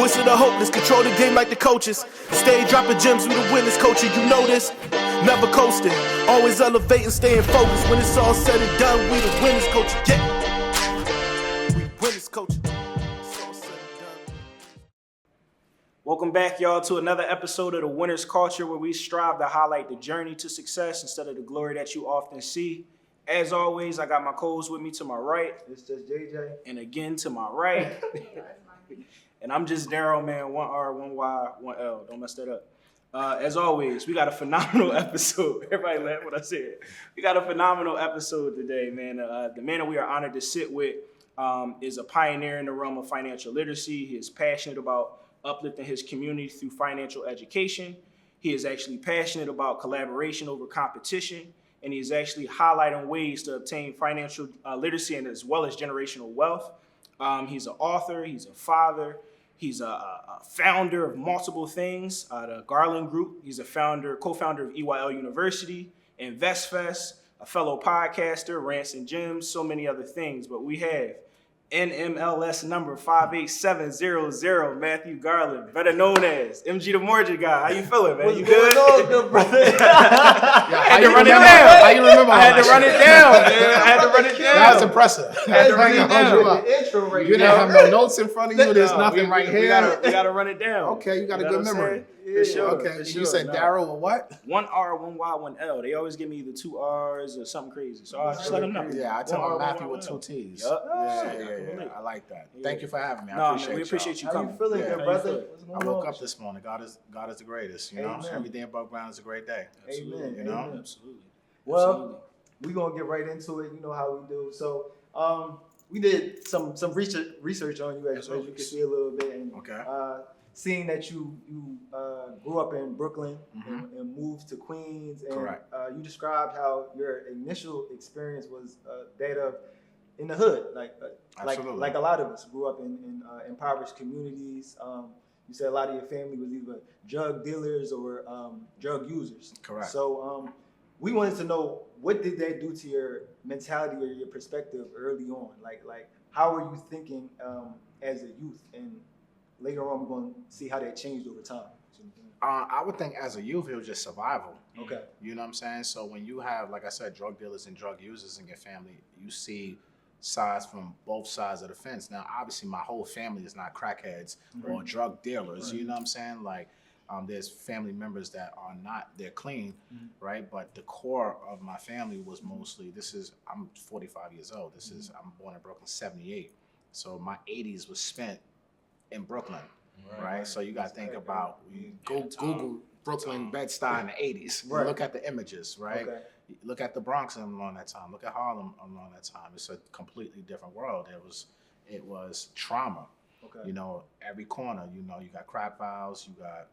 voice of the hopeless, control the game like the coaches. Stay dropping gems, we the winners, coach, you know this. Never coasting, always elevating, staying focused. When it's all said and done, we the winners, coach. Yeah, we winners, coach. Welcome back, y'all, to another episode of The Winner's Culture, where we strive to highlight the journey to success instead of the glory that you often see. As always, I got my co-host with me to my right. It's just JJ. And again to my right. And I'm just Daryl, man. 1 R, 1 Y, 1 L. Don't mess that up. As always, we got a phenomenal episode. Everybody laugh what I said. We got a phenomenal episode today, man. The man that we are honored to sit with is a pioneer in the realm of financial literacy. He is passionate about uplifting his community through financial education. He is actually passionate about collaboration over competition, and he is actually highlighting ways to obtain financial literacy and as well as generational wealth. He's an author, he's a father, he's a founder of multiple things, the Garland Group. He's a co-founder of EYL University, InvestFest, a fellow podcaster, Rants and Gems, so many other things. But we have NMLS number 58700, Matthew Garland, better known as MG the Mortgage Guy. How you feeling, man? You good? Good, brother. I had to run it down. How you remember? I had to run it down, man. I had to run it down. That was impressive. I had to run it down. The intro right You didn't have no notes in front of you. There's nothing right We here. gotta run it down. Okay, you got a good memory. For sure. Okay, for sure. you said Daryl or what? 1 R, 1 Y, 1 L. They always give me either 2 R's or something crazy. So I just let them know. Yeah, I tell 1 him R, Matthew 1 with L. 2 T's. Yup. Yeah. I like that. Thank you for having me. I Man, appreciate we appreciate you How coming. you feeling, Yeah. good How you brother? feeling? What's I going woke on? up this morning. God is the greatest. You know, Amen. every day above ground is a great day. Amen. You know? Amen. Absolutely. Well, we're going to get right into it. You know how we do. So we did some research on you, as you can see a little bit. And, Okay. seeing that you grew up in Brooklyn and moved to Queens, and Correct. You described how your initial experience was that of in the hood, like Absolutely. a lot of us grew up in impoverished communities. You said a lot of your family was either drug dealers or drug users. Correct. So we wanted to know, what did that do to your mentality or your perspective early on? Like how were you thinking as a youth? And later on, we're going to see how that changed over time. I would think as a youth, it was just survival. Okay. You know what I'm saying? So when you have, like I said, drug dealers and drug users in your family, you see sides from both sides of the fence. Now, obviously, my whole family is not crackheads or drug dealers. You know what I'm saying? Like, there's family members that are not, they're clean, right? But the core of my family was mostly, I'm 45 years old. I'm born in Brooklyn, 78. So my 80s was spent in Brooklyn, right? So you got to think about, you Google Brooklyn, Bed-Stuy in the 80s. Right. Look at the images, right? Okay. Look at the Bronx along that time. Look at Harlem along that time. It's a completely different world. It was trauma. Okay. You know, every corner, you know, you got crack vials, you got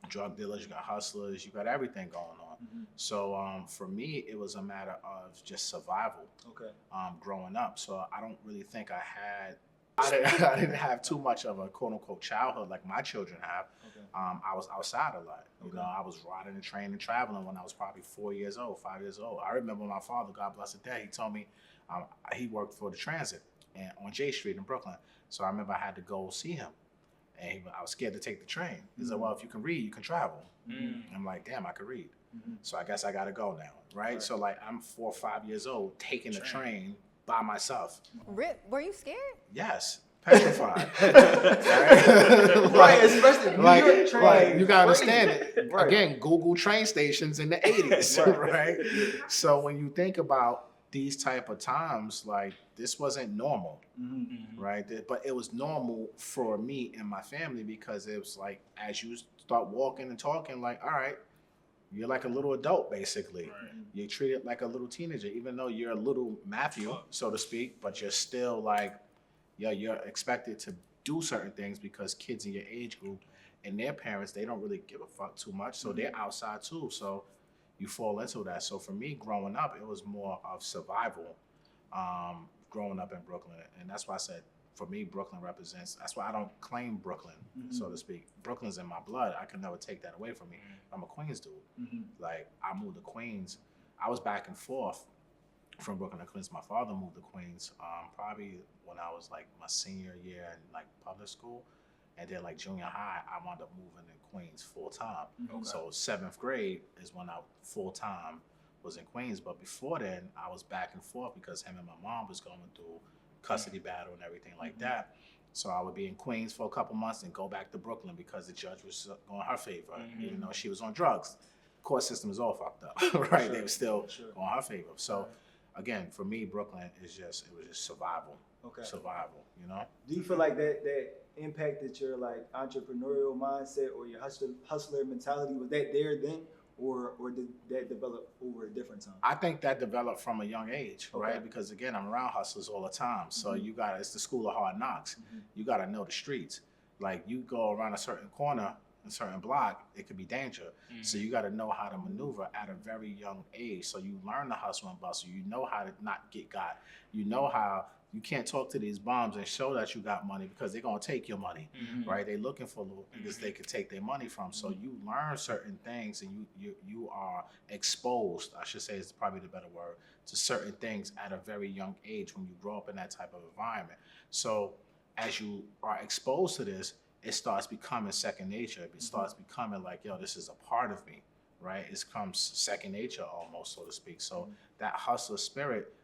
drug dealers, you got hustlers, you got everything going on. So for me, it was a matter of just survival. Okay. Growing up. So I don't really think I didn't have too much of a quote unquote childhood like my children have. Okay. I was outside a lot. You know, I was riding the train and traveling when I was probably 5 years old. I remember my father, God bless his day, he told me he worked for the transit and on J Street in Brooklyn. So I remember I had to go see him. And I was scared to take the train. He said, well, if you can read, you can travel. I'm like, damn, I could read. So I guess I got to go now, right? So like I'm 4 or 5 years old taking the train by myself. Rip, were you scared? Yes, petrified. Right, especially like train. you gotta understand it. Right. Again, Google train stations in the 80s, right? So when you think about these type of times, like this wasn't normal, right? But it was normal for me and my family because it was like as you start walking and talking, like, all right, you're like a little adult basically. Right. You're treated like a little teenager, even though you're a little Matthew, so to speak, but you're still like, you're expected to do certain things because kids in your age group and their parents, they don't really give a fuck too much. So they're outside too. So you fall into that. So for me growing up, it was more of survival, growing up in Brooklyn. And that's why I said, for me, Brooklyn represents, that's why I don't claim Brooklyn, so to speak. Brooklyn's in my blood. I can never take that away from me. I'm a Queens dude. Like, I moved to Queens. I was back and forth from Brooklyn to Queens. My father moved to Queens probably when I was like my senior year in like public school. And then like junior high, I wound up moving in Queens full time. Okay. So 7th grade is when I full time was in Queens. But before then, I was back and forth because him and my mom was going through custody battle and everything like that. So I would be in Queens for a couple months and go back to Brooklyn because the judge was going her favor, even though she was on drugs. Court system is all fucked up, right? They were still going her favor. So again, for me, Brooklyn it was just survival. Okay. Survival, you know? Do you feel like that impacted your like entrepreneurial mindset or your hustler mentality? Was that there then, or did that develop over a different time? I think that developed from a young age, Okay. right? Because again, I'm around hustlers all the time. So it's the school of hard knocks. You got to know the streets. Like you go around a certain corner, a certain block, it could be danger. So you got to know how to maneuver at a very young age. So you learn to hustle and bustle. You know how to not get got. You know how you can't talk to these bums and show that you got money because they're going to take your money, right? They're looking for little niggas they could take their money from. So you learn certain things and you are exposed, I should say is probably the better word, to certain things at a very young age when you grow up in that type of environment. So as you are exposed to this, it starts becoming second nature. It starts becoming like, yo, this is a part of me, right? It becomes second nature almost, so to speak. So that hustler spirit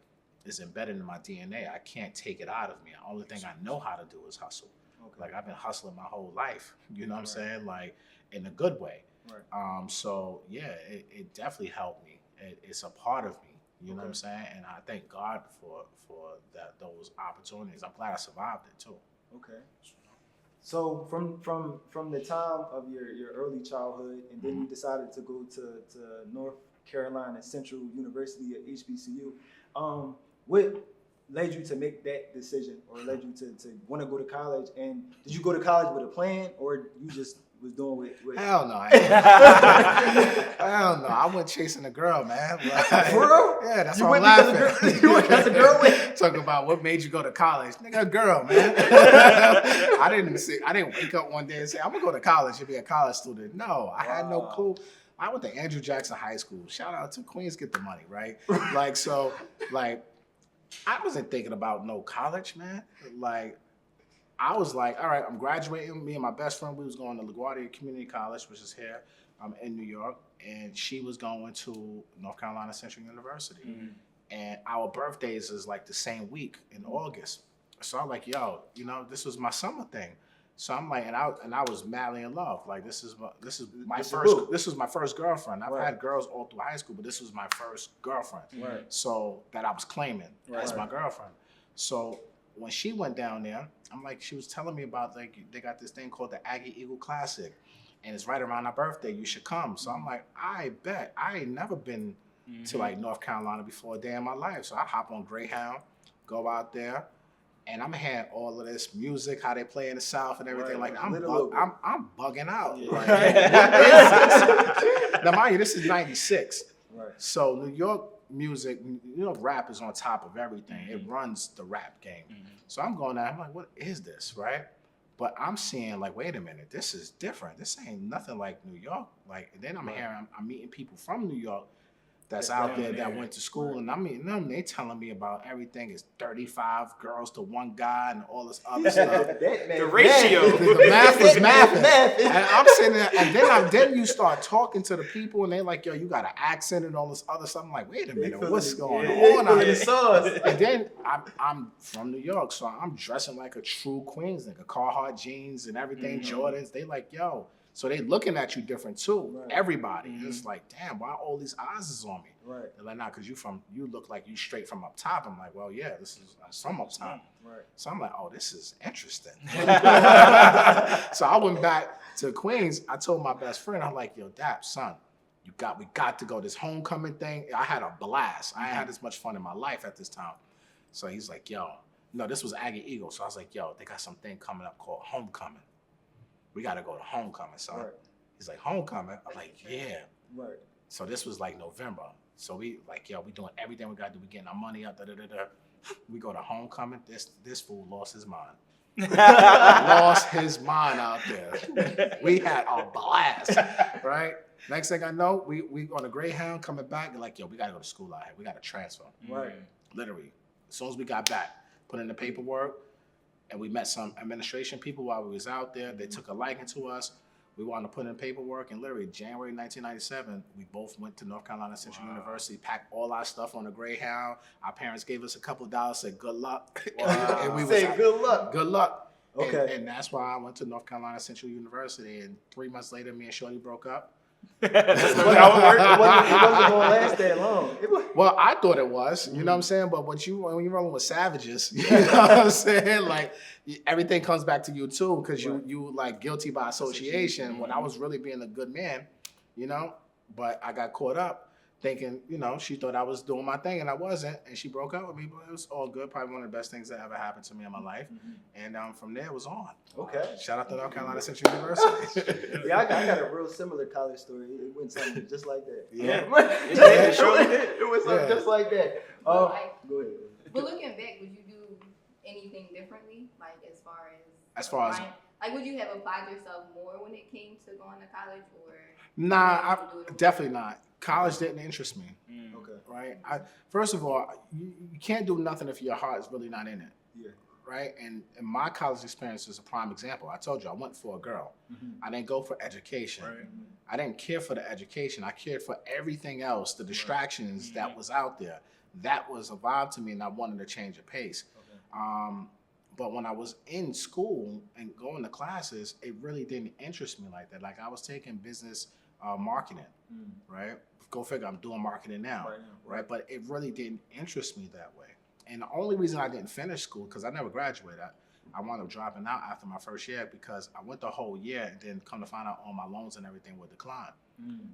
is embedded in my DNA. I can't take it out of me. The only thing I know how to do is hustle. Okay. Like I've been hustling my whole life, you know what I'm saying? Like in a good way. Right. So yeah, it definitely helped me. It's a part of me, you know what I'm saying? And I thank God for those opportunities. I'm glad I survived it too. Okay. So from the time of your early childhood, and then you decided to go to North Carolina Central University at HBCU, what led you to make that decision, or led you to want to go to college? And did you go to college with a plan, or you just was doing with Hell no. Hell no. I went chasing a girl, man. Like, for real? Yeah, that's you why I'm went laughing. You went because a girl went? Talking about what made you go to college. Nigga, a girl, man. I didn't wake up one day and say, I'm gonna go to college and be a college student. No, I had no clue. I went to Andrew Jackson High School. Shout out to Queens, get the money, right? I wasn't thinking about no college, man. Like, I was like, all right, I'm graduating. Me and my best friend, we was going to LaGuardia Community College, which is here in New York, and she was going to North Carolina Central University. And our birthdays is like the same week in August. So I'm like, yo, you know, this was my summer thing. So I'm like, and I was madly in love. Like this was my first girlfriend. I've had girls all through high school, but this was my first girlfriend. Right. So that I was claiming as my girlfriend. So when she went down there, I'm like, she was telling me about like they got this thing called the Aggie Eagle Classic, and it's right around our birthday. You should come. So I'm like, I bet. I ain't never been to like North Carolina before a day in my life. So I hop on Greyhound, go out there. And I'm hearing all of this music, how they play in the South and everything. Like I'm bugging out. Yeah. Like, what is this? Now, mind you, this is '96. Right. So New York music, you know, rap is on top of everything. It runs the rap game. So I'm going out. I'm like, what is this, right? But I'm seeing like, wait a minute, this is different. This ain't nothing like New York. Like, and then I'm meeting people from New York that's out there that went to school, and I mean, they telling me about everything is 35 girls to one guy and all this other stuff. The ratio. The math was mathing. And I'm sitting there, and then you start talking to the people, and they're like, yo, you got an accent and all this other stuff. I'm like, wait a minute, what's going on out here? And then I'm from New York, so I'm dressing like a true Queens nigga, Carhartt jeans and everything, Jordans. They like, yo. So they looking at you different too. Right. Everybody. It's like, damn, why all these eyes is on me? Right. They're like, nah, because you look like you straight from up top. I'm like, well, yeah, this is from up top. Right. So I'm like, oh, this is interesting. So I went back to Queens. I told my best friend, I'm like, yo, Dap, son, we got to go. This homecoming thing, I had a blast. I ain't had this much fun in my life at this time. So he's like, yo, no, this was Aggie Eagle. So I was like, yo, they got something coming up called homecoming. We got to go to homecoming, son. Right. He's like, homecoming? I'm like, yeah. Right. So this was like November. So we like, yo, we doing everything we got to do. We getting our money up, We go to homecoming. This fool lost his mind. Lost his mind out there. We had a blast, right? Next thing I know, we on a Greyhound coming back. They're like, yo, we got to go to school out here. We got to transfer. Right. Literally. As soon as we got back, put in the paperwork, And we met some administration people while we was out there. They took a liking to us. We wanted to put in paperwork, and literally January 1997, we both went to North Carolina Central University, packed all our stuff on the Greyhound. Our parents gave us a couple of dollars, said good luck. Wow. And we Say good luck. Good luck. Okay. And that's why I went to North Carolina Central University. And 3 months later, me and Shorty broke up. That's not how it works. It wasn't going to last that long. Well, I thought it was, you know what I'm saying? But when you're rolling with savages, you know what I'm saying? Like, everything comes back to you too, because you like guilty by association when I was really being a good man, you know? But I got caught up thinking, you know, she thought I was doing my thing and I wasn't, and she broke up with me, but it was all good. Probably one of the best things that ever happened to me in my life. And from there, it was on. Okay. Shout out to North Carolina Central University. Yeah, I got a real similar college story. It went something just like that. Yeah. It was something just like that. So, Go ahead. but looking back, would you do anything differently? Like As far as like, would you have applied yourself more when it came to going to college, or? Nah, definitely not. College didn't interest me. Okay. Right? First of all, you can't do nothing if your heart is really not in it. Yeah. Right? And my college experience is a prime example. I told you, I went for a girl. I didn't go for education. Right. I didn't care for the education. I cared for everything else, the distractions that was out there. That was a vibe to me, and I wanted to change the pace. Okay. But when I was in school and going to classes, it really didn't interest me like that. Like, I was taking business marketing, right? Go figure, I'm doing marketing now, right? But it really didn't interest me that way. And the only reason I didn't finish school, because I never graduated, I wound up dropping out after my first year because I went the whole year and then come to find out all my loans and everything would decline.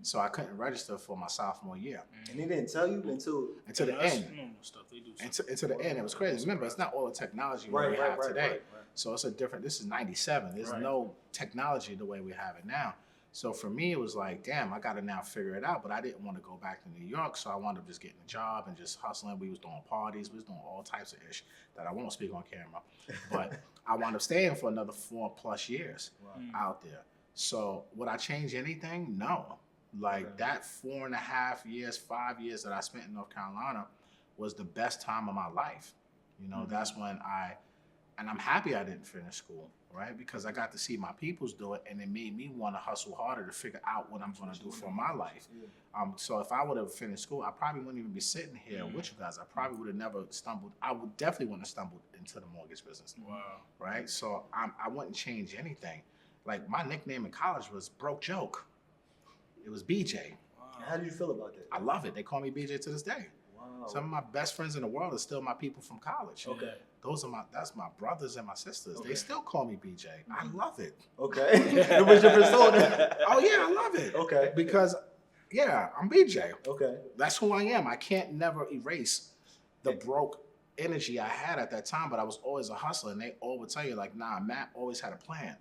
So I couldn't register for my sophomore year. And they didn't tell you until the end. Stuff they do. Until the end. It was crazy. Remember, it's not all the technology we have today. So it's a different, this is 97. There's no technology the way we have it now. So for me, it was like, damn, I got to now figure it out. But I didn't want to go back to New York, so I wound up just getting a job and just hustling. We was doing parties. We was doing all types of ish that I won't speak on camera. But I wound up staying for another 4+ years out there. So would I change anything? No. Like that 4.5 years, 5 years that I spent in North Carolina was the best time of my life. You know, that's when and I'm happy I didn't finish school, right? Because I got to see my peoples do it, and it made me want to hustle harder to figure out what I'm going to do for my life. So if I would have finished school, I probably wouldn't even be sitting here with you guys. I probably would have never stumbled. I would definitely wouldn't have stumbled into the mortgage business. Wow. Right? So I wouldn't change anything. Like, my nickname in college was Broke Joke. It was BJ. Wow. How do you feel about that? I love it. They call me BJ to this day. Wow. Some of my best friends in the world are still my people from college. Okay. That's my brothers and my sisters. Okay. They still call me BJ. I love it. Okay. It was your persona. Oh yeah, I love it. Okay. Because I'm BJ. Okay. That's who I am. I can't never erase the broke energy I had at that time, but I was always a hustler, and they all would tell you, like, nah, Matt always had a plan.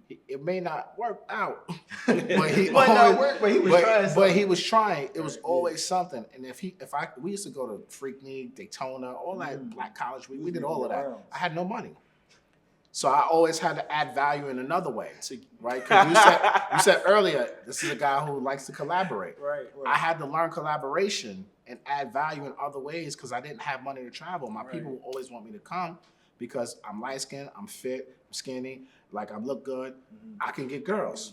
It may not work out, but he was trying. It was always something. And we used to go to Freaknik, Daytona, all that Black College Week. We did all of that. I had no money. So I always had to add value in another way, right? Because you said earlier, this is a guy who likes to collaborate. Right. I had to learn collaboration and add value in other ways because I didn't have money to travel. My people always want me to come because I'm light-skinned, I'm fit, I'm skinny, like I look good. I can get girls.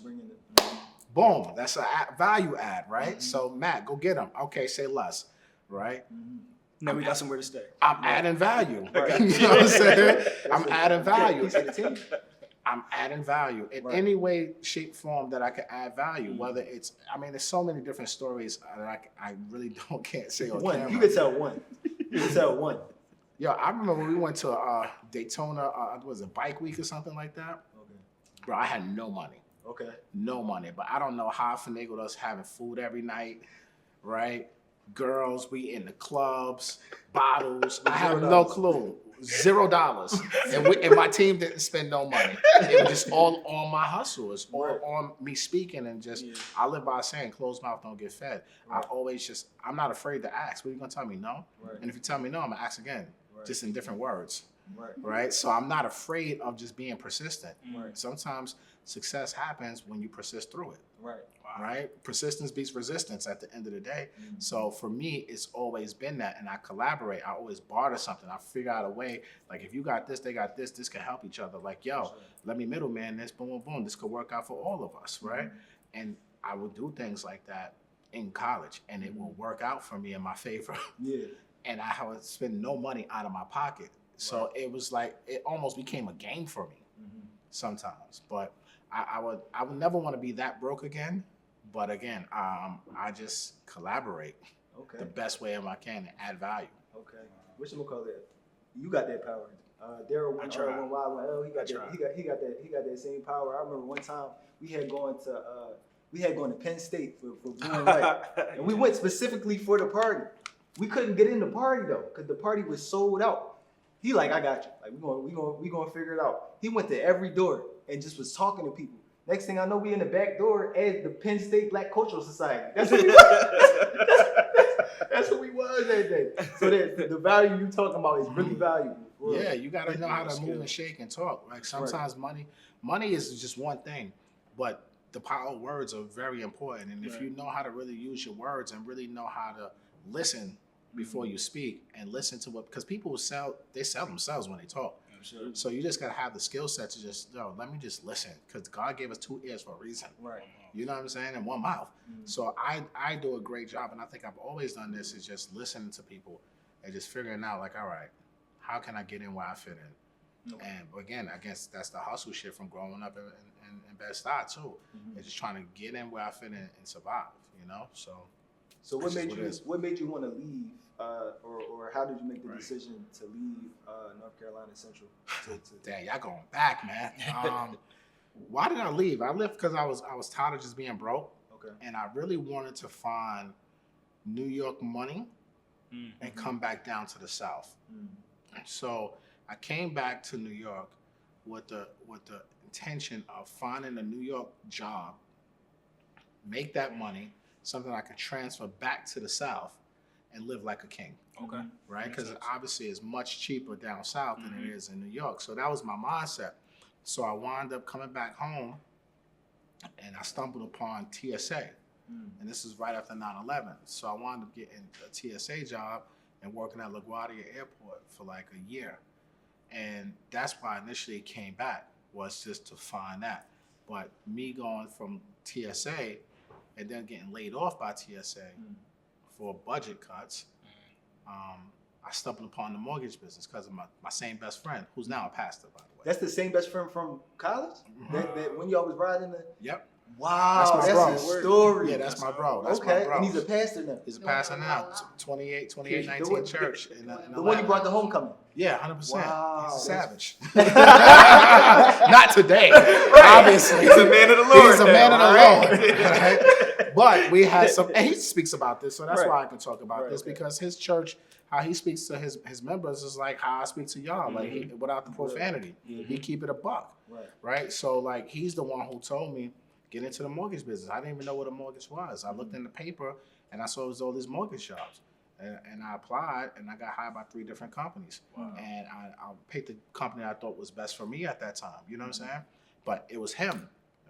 Boom. That's a value add, right? So, Matt, go get them. Okay, say less, right? Now we got somewhere to stay. I'm adding value. You know what I'm saying? I'm adding value. I'm adding value in any way, shape, form that I can add value. Whether it's, there's so many different stories that I really can't say on camera. You can tell one. Yo, I remember when we went to Daytona, was it Bike Week or something like that? Okay. Bro, I had no money. Okay. No money. But I don't know how I finagled us having food every night, right? Girls, we in the clubs, bottles. I have no clue. $0. And my team didn't spend no money. It was just all on my hustle. It's all on me speaking and just, I live by saying, closed mouth don't get fed. I always I'm not afraid to ask. What are you going to tell me? No? And if you tell me no, I'm going to ask again, just in different words. Right? So I'm not afraid of just being persistent. Sometimes success happens when you persist through it. right? Persistence beats resistance at the end of the day. So for me, it's always been that. And I collaborate. I always barter something. I figure out a way, like if you got this, they got this, this can help each other. Like, yo, let me middleman this, boom, boom, boom. This could work out for all of us, right? And I would do things like that in college, and it will work out for me in my favor. Yeah. And I would spend no money out of my pocket. So it was like, it almost became a game for me sometimes. But I would never want to be that broke again. But again, I just collaborate the best way I can and add value. Okay. Whatchamacallit? You got that power. Daryl went R1Y1L. He got that same power. I remember one time we had gone to Penn State for Blue and White, and we went specifically for the party. We couldn't get in the party though, because the party was sold out. He like, I got you. Like we gonna figure it out. He went to every door and just was talking to people. Next thing I know, we in the back door at the Penn State Black Cultural Society. That's what we was. That's what we was that day. So the value you talking about is really valuable. Yeah, you got to know how to move and shake and talk. Like sometimes money is just one thing, but the power of words are very important. And if you know how to really use your words and really know how to listen before you speak and listen to because people sell themselves when they talk. Absolutely. So you just got to have the skill set to just, let me just listen, because God gave us 2 ears for a reason. Right. You know what I'm saying? And 1 mouth. So I do a great job, and I think I've always done this, is just listening to people and just figuring out, like, all right, how can I get in where I fit in? Okay. And again, I guess that's the hustle shit from growing up in Bed-Stuy too. And just trying to get in where I fit in and survive, you know? So what made you want to leave, or how did you make the decision to leave North Carolina Central? Damn, y'all going back, man. Why did I leave? I left because I was tired of just being broke. Okay. And I really wanted to find New York money and come back down to the South. So I came back to New York with the intention of finding a New York job, make that money, something I could transfer back to the South and live like a king. Okay. Right? Because obviously it's much cheaper down South than it is in New York. So that was my mindset. So I wound up coming back home and I stumbled upon TSA. And this is right after 9/11. So I wound up getting a TSA job and working at LaGuardia Airport for like a year. And that's why I initially came back, was just to find that. But me going from TSA and then getting laid off by TSA for budget cuts, I stumbled upon the mortgage business because of my same best friend, who's now a pastor, by the way. That's the same best friend from college? That when y'all was riding the... Yep. Wow, that's a story. Yeah, that's my bro. That's okay, my bro. And he's a pastor now. He's a pastor now, 2819 church. In the one you brought to homecoming. Yeah, 100%. Wow, he's a savage. Not today, obviously. He's a man of the Lord. He's a man of the Lord. Right? But we had some, and he speaks about this, so that's why I can talk about this, because his church, how he speaks to his members is like how I speak to y'all, like without the profanity. He keep it a buck, right? So like he's the one who told me, get into the mortgage business. I didn't even know what a mortgage was. I looked in the paper and I saw it was all these mortgage jobs. And I applied and I got hired by 3 different companies. Wow. And I picked the company I thought was best for me at that time. You know what I'm saying? But it was him.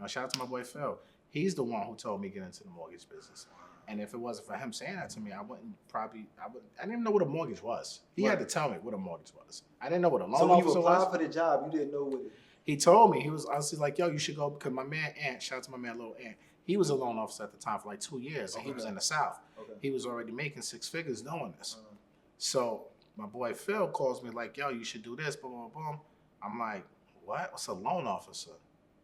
Shout out to my boy Phil. He's the one who told me get into the mortgage business. And if it wasn't for him saying that to me, I didn't even know what a mortgage was. He had to tell me what a mortgage was. I didn't know what a loan officer was. So when you applied for the job, you didn't know what it. He told me, I was like, yo, you should go, because my man Ant, shout out to my man Lil Ant, he was a loan officer at the time for like 2 years, and he was in the South. Okay. He was already making 6 figures doing this. So my boy Phil calls me like, yo, you should do this, boom, boom, boom. I'm like, what? What's a loan officer?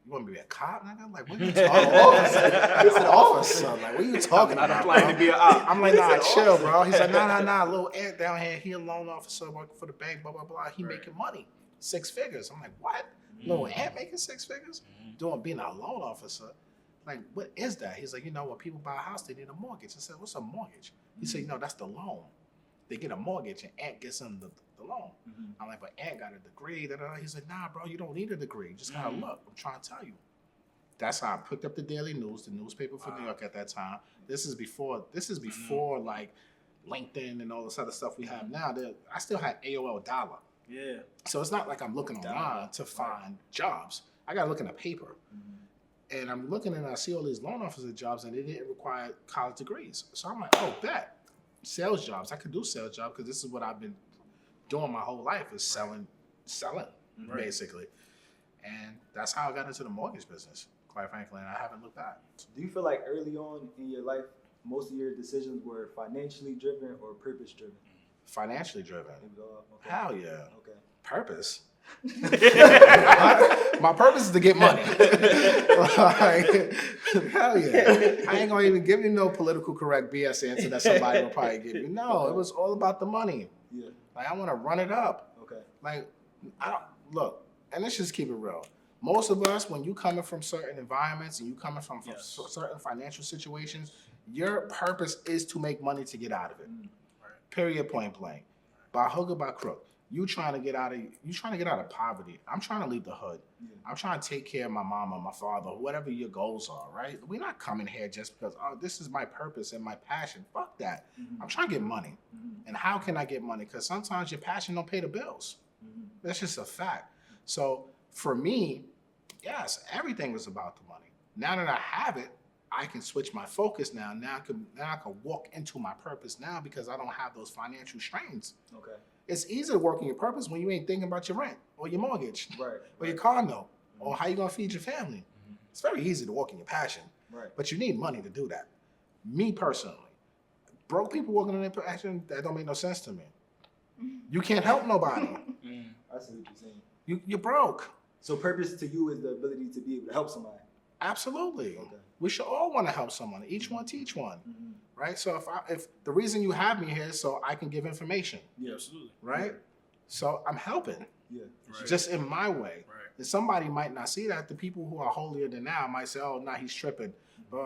You want me to be a cop, nigga? Like, what are you talking about? It's an officer. Like, what are you talking about? I'm applying to be an op. I'm like, nah, chill, bro. He's like, nah, Lil Ant down here, he a loan officer working for the bank, blah, blah, blah. He making money, 6 figures. I'm like, what? Lil Ant making 6 figures? Being a loan officer? Like, what is that? He's like, when people buy a house, they need a mortgage. I said, what's a mortgage? He said, that's the loan. They get a mortgage and Ant gets them the loan. I'm like, but Ant got a degree. He's like, nah, bro, you don't need a degree. You just gotta look. I'm trying to tell you. That's how I picked up the Daily News, the newspaper for New York at that time. This is before like LinkedIn and all this other stuff we have now. I still had AOL Dollar. Yeah. So it's not like I'm looking online to find jobs. I gotta look in the paper. And I'm looking and I see all these loan officer jobs and they didn't require college degrees. So I'm like, oh, bet. Sales jobs. I could do sales jobs because this is what I've been doing my whole life is selling, basically. And that's how I got into the mortgage business, quite frankly, and I haven't looked back. Do you feel like early on in your life, most of your decisions were financially driven or purpose driven? Financially driven. Okay. Hell yeah. Okay. Purpose. My purpose is to get money. Like, hell yeah. I ain't gonna even give you no political correct BS answer that somebody will probably give you. No, it was all about the money. Yeah. Like, I want to run it up. Okay. Like, I don't look, and let's just keep it real. Most of us, when you coming from certain environments and you coming from certain financial situations, your purpose is to make money to get out of it. Period, point blank. By hook or by crook. You trying to get out of poverty. I'm trying to leave the hood. Yeah. I'm trying to take care of my mama, my father, whatever your goals are, right? We're not coming here just because, oh, this is my purpose and my passion. Fuck that. Mm-hmm. I'm trying to get money. Mm-hmm. And how can I get money? Because sometimes your passion don't pay the bills. Mm-hmm. That's just a fact. So for me, yes, everything was about the money. Now that I have it, I can switch my focus now. Now I can walk into my purpose now because I don't have those financial strains. Okay. It's easy to work in your purpose when you ain't thinking about your rent or your mortgage, or your car note, or how you gonna feed your family. Mm-hmm. It's very easy to walk in your passion, but you need money to do that. Me personally, broke people working in their passion, that don't make no sense to me. You can't help nobody. I see what you're saying. You're broke. So purpose to you is the ability to be able to help somebody. Absolutely. Okay. We should all want to help someone. Each one teach one, right? So if the reason you have me here is so I can give information. Yeah, absolutely. Right? Yeah. So I'm helping. Yeah. Right. Just in my way. Right. And somebody might not see that. The people who are holier than thou might say, oh, nah, he's tripping.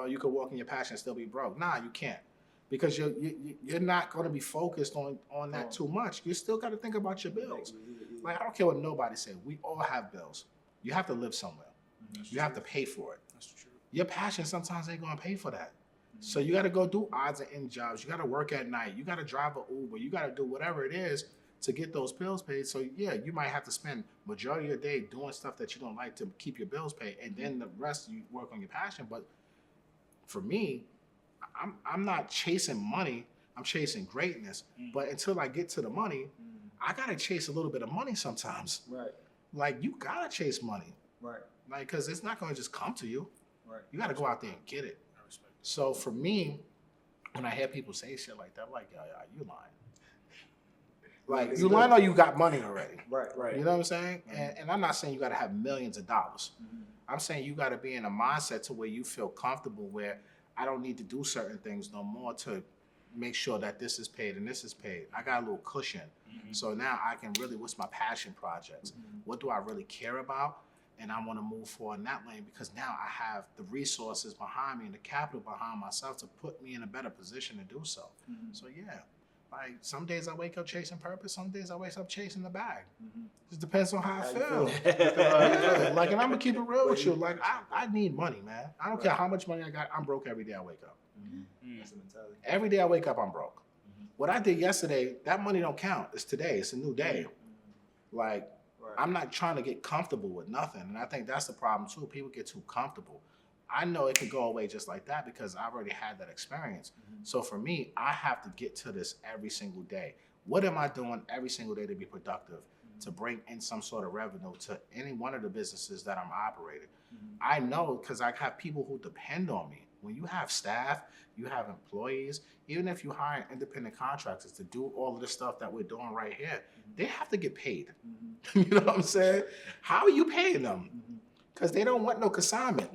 You could walk in your passion and still be broke. Nah, you can't. Because you're not going to be focused on that too much. You still got to think about your bills. Like, I don't care what nobody says. We all have bills. You have to live somewhere. You have to pay for it. That's true. Your passion sometimes ain't going to pay for that. So you got to go do odds and end jobs. You got to work at night. You got to drive an Uber. You got to do whatever it is to get those bills paid. So yeah, you might have to spend majority of your day doing stuff that you don't like to keep your bills paid, and then the rest you work on your passion. But for me, I'm not chasing money. I'm chasing greatness. But until I get to the money, I got to chase a little bit of money sometimes. Right. Like, you got to chase money. Right. Like, because it's not going to just come to you. Right. You got to go out there and get it. So for me, when I hear people say shit like that, I'm like, yeah, you lying. Like, you lying or you got money already. Right. You know what I'm saying? And I'm not saying you got to have millions of dollars. I'm saying you got to be in a mindset to where you feel comfortable where I don't need to do certain things no more to make sure that this is paid and this is paid. I got a little cushion. So now I can really, what's my passion projects? What do I really care about? And I want to move forward in that lane because now I have the resources behind me and the capital behind myself to put me in a better position to do so. So yeah, like some days I wake up chasing purpose, some days I wake up chasing the bag. Just depends on how I feel. Like, and I'm gonna keep it real with you. Like, I need money, man. I don't care how much money I got. I'm broke every day I wake up. That's the mentality. Every day I wake up, I'm broke. What I did yesterday, that money don't count. It's today. It's a new day. Like, I'm not trying to get comfortable with nothing. And I think that's the problem too. People get too comfortable. I know it could go away just like that because I've already had that experience. So for me, I have to get to this every single day. What am I doing every single day to be productive, to bring in some sort of revenue to any one of the businesses that I'm operating? I know because I have people who depend on me. When you have staff, you have employees, even if you hire independent contractors to do all of the stuff that we're doing right here, they have to get paid. You know what I'm saying? How are you paying them? Because they don't want no consignment.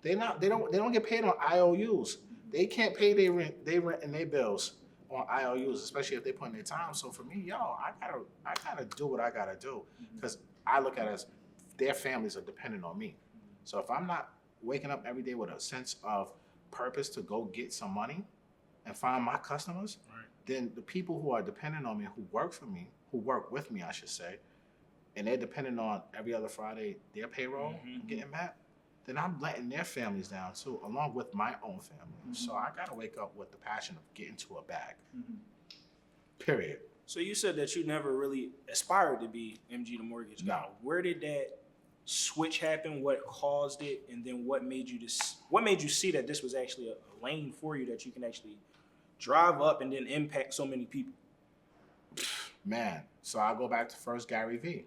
They don't get paid on IOUs. They can't pay their rent and their bills on IOUs, especially if they put in their time. So for me, I gotta do what I gotta do because I look at it as their families are dependent on me. So if I'm not waking up every day with a sense of purpose to go get some money and find my customers, then the people who are dependent on me, who work with me, I should say, and they're dependent on every other Friday their payroll getting met, then I'm letting their families down too, along with my own family. So I gotta wake up with the passion of getting to a bag. Period. So you said that you never really aspired to be MG the mortgage guy. No. Where did that switch happened, what caused it, and then what made you see that this was actually a lane for you that you can actually drive up and then impact so many people? Man, so I'll go back to first Gary Vee,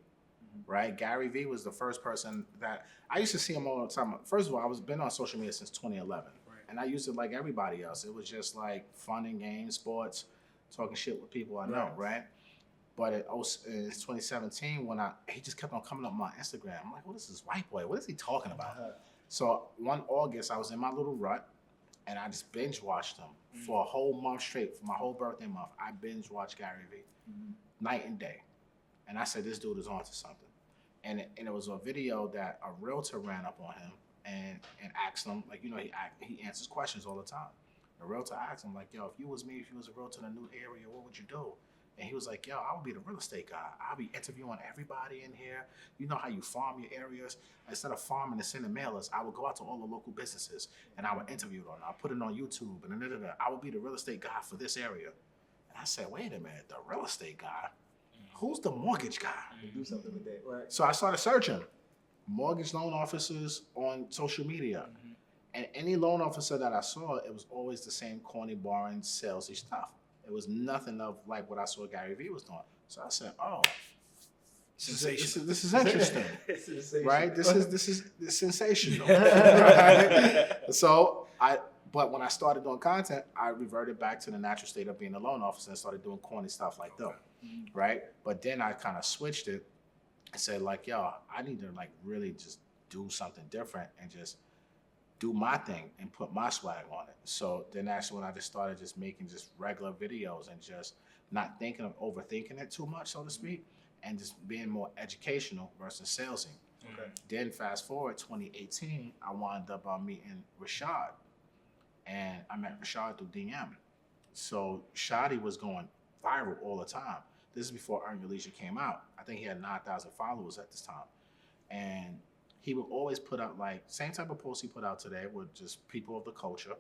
right? Gary Vee was the first person that I used to see him all the time. First of all, I was been on social media since 2011, and I used it like everybody else. It was just like fun and games, sports, talking shit with people I know, right? But in 2017, when he just kept on coming up on my Instagram, I'm like, what is this white boy? What is he talking about? So one August, I was in my little rut, and I just binge watched him for a whole month straight, for my whole birthday month. I binge watched Gary Vee, night and day. And I said, this dude is onto something. And it was a video that a realtor ran up on him and asked him, like, he answers questions all the time. The realtor asked him, like, yo, if you was me, if you was a realtor in a new area, what would you do? And he was like, yo, I would be the real estate guy. I'll be interviewing everybody in here. You know how you farm your areas? Instead of farming and sending mailers, I would go out to all the local businesses and I would interview them. I'll put it on YouTube and I would be the real estate guy for this area. And I said, wait a minute, the real estate guy? Who's the mortgage guy? Do something with that, right? So I started searching mortgage loan officers on social media. And any loan officer that I saw, it was always the same corny, boring, salesy stuff. It was nothing of like what I saw Gary Vee was doing. So I said, oh, Sensational. this is interesting, right? This is sensational. Right? But when I started doing content, I reverted back to the natural state of being a loan officer and started doing corny stuff like them, right? But then I kind of switched it and said, like, yo, I need to like really just do something different and just do my thing and put my swag on it. So then that's when I just started just making just regular videos and just not thinking of overthinking it too much, so to speak, and just being more educational versus salesy. Okay. Then fast forward 2018, I wound up meeting Rashad. And I met Rashad through DM. So Shadi was going viral all the time. This is before Earn Your Leisure came out. I think he had 9,000 followers at this time. And he would always put out like, same type of posts he put out today with just people of the culture,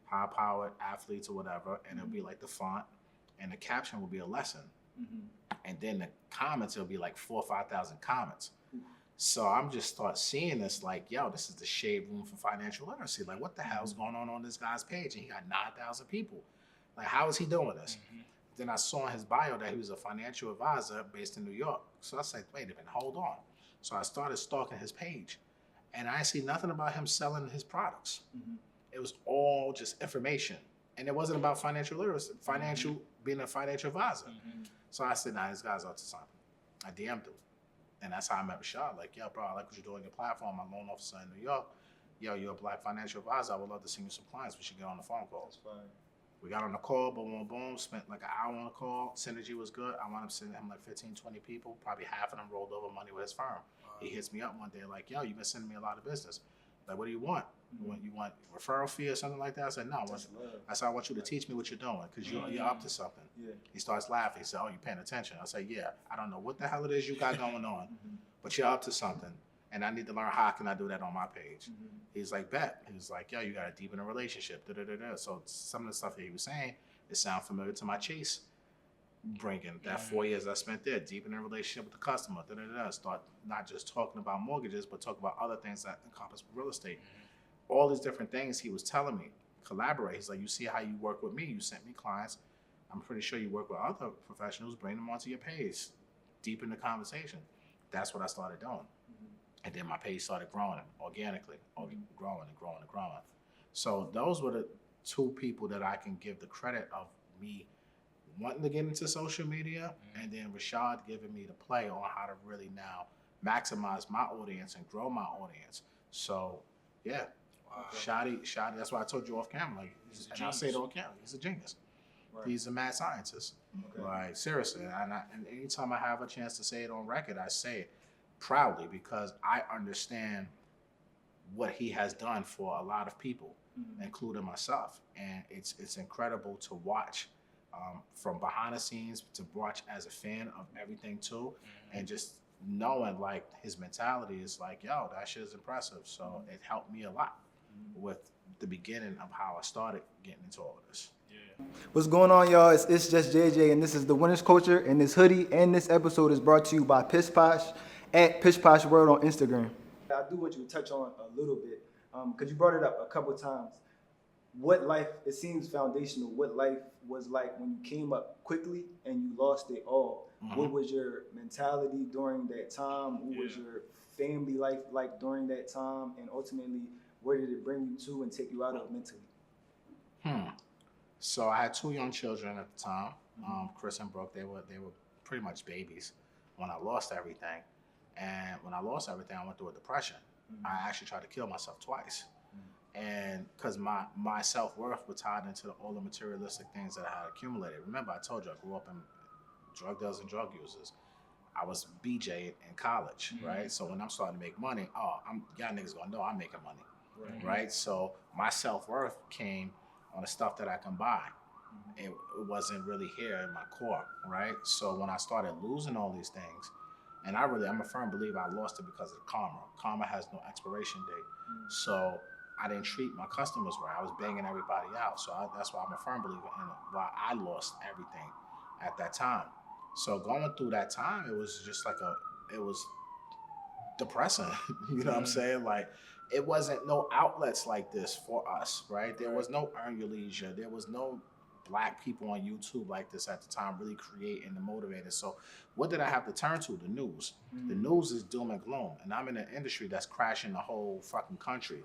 high-powered athletes or whatever, and it'll be like the font, and the caption will be a lesson. And then the comments, it'll be like 4,000 or 5,000 comments. So I'm just start seeing this like, yo, this is the shade room for financial literacy. Like, what the hell's going on this guy's page? And he got 9,000 people. Like, how is he doing this? Then I saw in his bio that he was a financial advisor based in New York. So I said, wait a minute, hold on. So I started stalking his page, and I see nothing about him selling his products. It was all just information. And it wasn't about financial literacy, being a financial advisor. So I said, nah, this guy's up to something. I DM'd him. And that's how I met Rashad. Like, yo, bro, I like what you're doing on your platform. I'm a loan officer in New York. Yo, you're a black financial advisor. I would love to send you some clients. We should get on the phone call. That's fine. We got on the call, boom, boom, boom. Spent like an hour on the call. Synergy was good. I wound up sending him like 15, 20 people. Probably half of them rolled over money with his firm. He hits me up one day like, yo, you've been sending me a lot of business. Like, what do you want? You want referral fee or something like that? I said, no. I said, I want you to teach me what you're doing because you're up to something. He starts laughing. He said, oh, you're paying attention. I said, yeah. I don't know what the hell it is you got going on, but you're up to something. And I need to learn how can I do that on my page. He's like, bet. He was like, yo, you got to deepen a relationship. So some of the stuff that he was saying, it sounds familiar to my Chase bringing. That 4 years I spent there, deepening a relationship with the customer. Start not just talking about mortgages, but talk about other things that encompass real estate. All these different things he was telling me, collaborate. He's like, you see how you work with me. You sent me clients. I'm pretty sure you work with other professionals. Bring them onto your page. Deepen the conversation. That's what I started doing. And then my page started growing organically, growing. So those were the two people that I can give the credit of me wanting to get into social media, and then Rashad giving me the play on how to really now maximize my audience and grow my audience. So, yeah. Wow. Shadi, that's why I told you off camera. Like, and I say it on camera. He's a genius. Right. He's a mad scientist. Like, seriously. And anytime I have a chance to say it on record, I say it proudly because I understand what he has done for a lot of people, including myself. And it's incredible to watch from behind the scenes, to watch as a fan of everything too, and just knowing like his mentality is like, yo, that shit is impressive. So it helped me a lot with the beginning of how I started getting into all of this. What's going on, y'all? It's just JJ, and this is the Winners Culture, and this hoodie and this episode is brought to you by Pish Posh at Pish Posh World on Instagram. I do want you to touch on a little bit, because you brought it up a couple of times. What life, it seems foundational, what life was like when you came up quickly and you lost it all. Mhm. What was your mentality during that time? What was your family life like during that time? And ultimately, where did it bring you to and take you out of mentally? So I had 2 young children at the time, Chris and Brooke. They were pretty much babies when I lost everything. And when I lost everything, I went through a depression. I actually tried to kill myself twice. And because my self-worth was tied into all the materialistic things that I had accumulated. Remember, I told you I grew up in drug dealers and drug users. I was BJ in college, right? So when I'm starting to make money, y'all niggas gonna know I'm making money, right? So my self-worth came on the stuff that I can buy. It wasn't really here in my core, right? So when I started losing all these things, and I'm a firm believer I lost it because of karma. Karma has no expiration date. So I didn't treat my customers right. I was banging everybody out. So that's why I'm a firm believer in why I lost everything at that time. So going through that time, it was just like it was depressing. You know what I'm saying? Like, it wasn't no outlets like this for us, right? There was no Earn Your Leisure. There was no Black people on YouTube like this at the time really creating and motivating. So what did I have to turn to? The news. The news is doom and gloom. And I'm in an industry that's crashing the whole fucking country,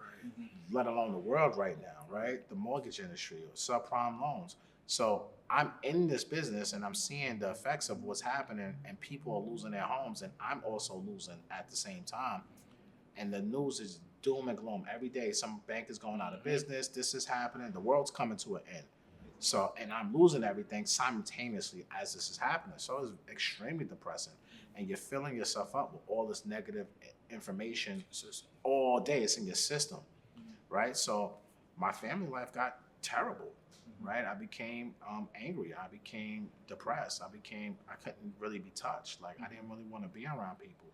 let alone the world right now, right? The mortgage industry or subprime loans. So I'm in this business and I'm seeing the effects of what's happening, and people are losing their homes, and I'm also losing at the same time. And the news is doom and gloom. Every day some bank is going out of business. This is happening. The world's coming to an end. So, and I'm losing everything simultaneously as this is happening. So it's extremely depressing. And you're filling yourself up with all this negative information all day. It's in your system, right? So my family life got terrible, right? I became angry. I became depressed. I couldn't really be touched. Like, I didn't really want to be around people.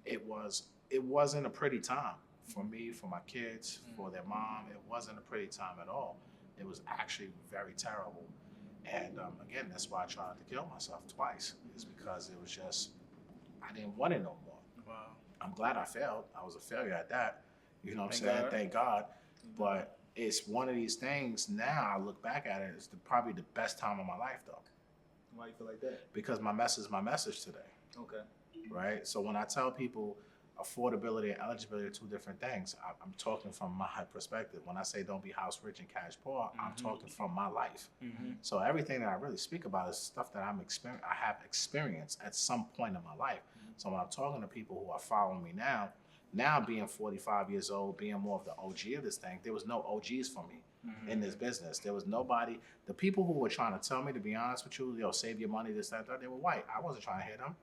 It wasn't a pretty time for me, for my kids, for their mom. It wasn't a pretty time at all. It was actually very terrible. And again, that's why I tried to kill myself twice, is because it was just, I didn't want it no more. Wow. I'm glad I failed. I was a failure at that. You know what I'm saying? Thank God. But it's one of these things now, I look back at it, it's probably the best time of my life though. Why you feel like that? Because my message today. Okay. Right? So when I tell people affordability and eligibility are 2 different things, I'm talking from my perspective. When I say don't be house rich and cash poor, I'm talking from my life. So everything that I really speak about is stuff that I have experienced at some point in my life. So when I'm talking to people who are following me now being 45 years old, being more of the OG of this thing, there was no OGs for me in this business. There was nobody. The people who were trying to tell me, to be honest with you, save your money, this, that, they were white. I wasn't trying to hear them.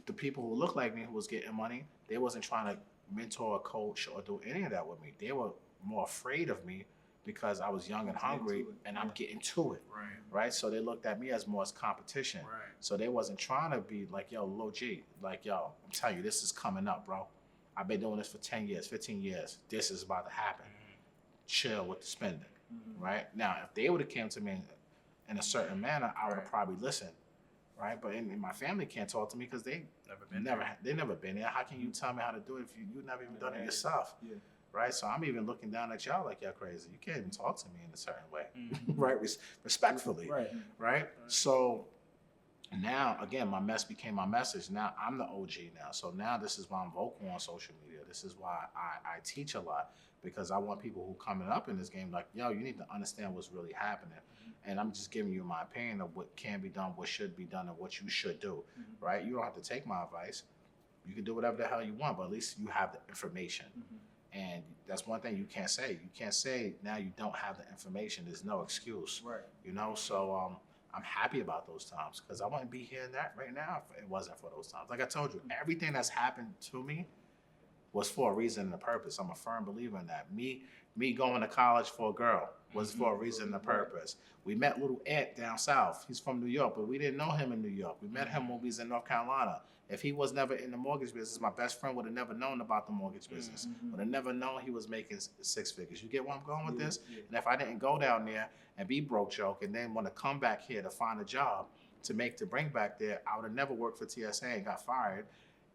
The people who looked like me, who was getting money, they wasn't trying to mentor, coach, or do any of that with me. They were more afraid of me because I was young and hungry, and I'm getting to it, right? So they looked at me as more as competition. So they wasn't trying to be like, yo, low G, like, yo, I'm telling you, this is coming up, bro. I've been doing this for 10 years, 15 years. This is about to happen. Chill with the spending, right? Now, if they would have came to me in a certain manner, I would have probably listened. Right, but in my family can't talk to me because they never been there. How can you tell me how to do it if you never even done it yourself? Right, so I'm even looking down at y'all like y'all crazy. You can't even talk to me in a certain way, right? Respectfully, right. So now again, my mess became my message. Now I'm the OG now. So now this is why I'm vocal on social media. This is why I teach a lot, because I want people who coming up in this game like, yo, you need to understand what's really happening. And I'm just giving you my opinion of what can be done, what should be done, and what you should do, right? You don't have to take my advice. You can do whatever the hell you want, but at least you have the information. And that's one thing you can't say. You can't say now you don't have the information. There's no excuse, you know? So I'm happy about those times, because I wouldn't be here right now if it wasn't for those times. Like I told you, everything that's happened to me was for a reason and a purpose. I'm a firm believer in that. Me going to college for a girl was for a reason and a purpose. We met little Ed down south. He's from New York, but we didn't know him in New York. We met him when we was in North Carolina. If he was never in the mortgage business, my best friend would have never known about the mortgage business. Would have never known he was making 6 figures. You get where I'm going with this? And if I didn't go down there and be broke joke and then want to come back here to find a job to bring back there, I would have never worked for TSA and got fired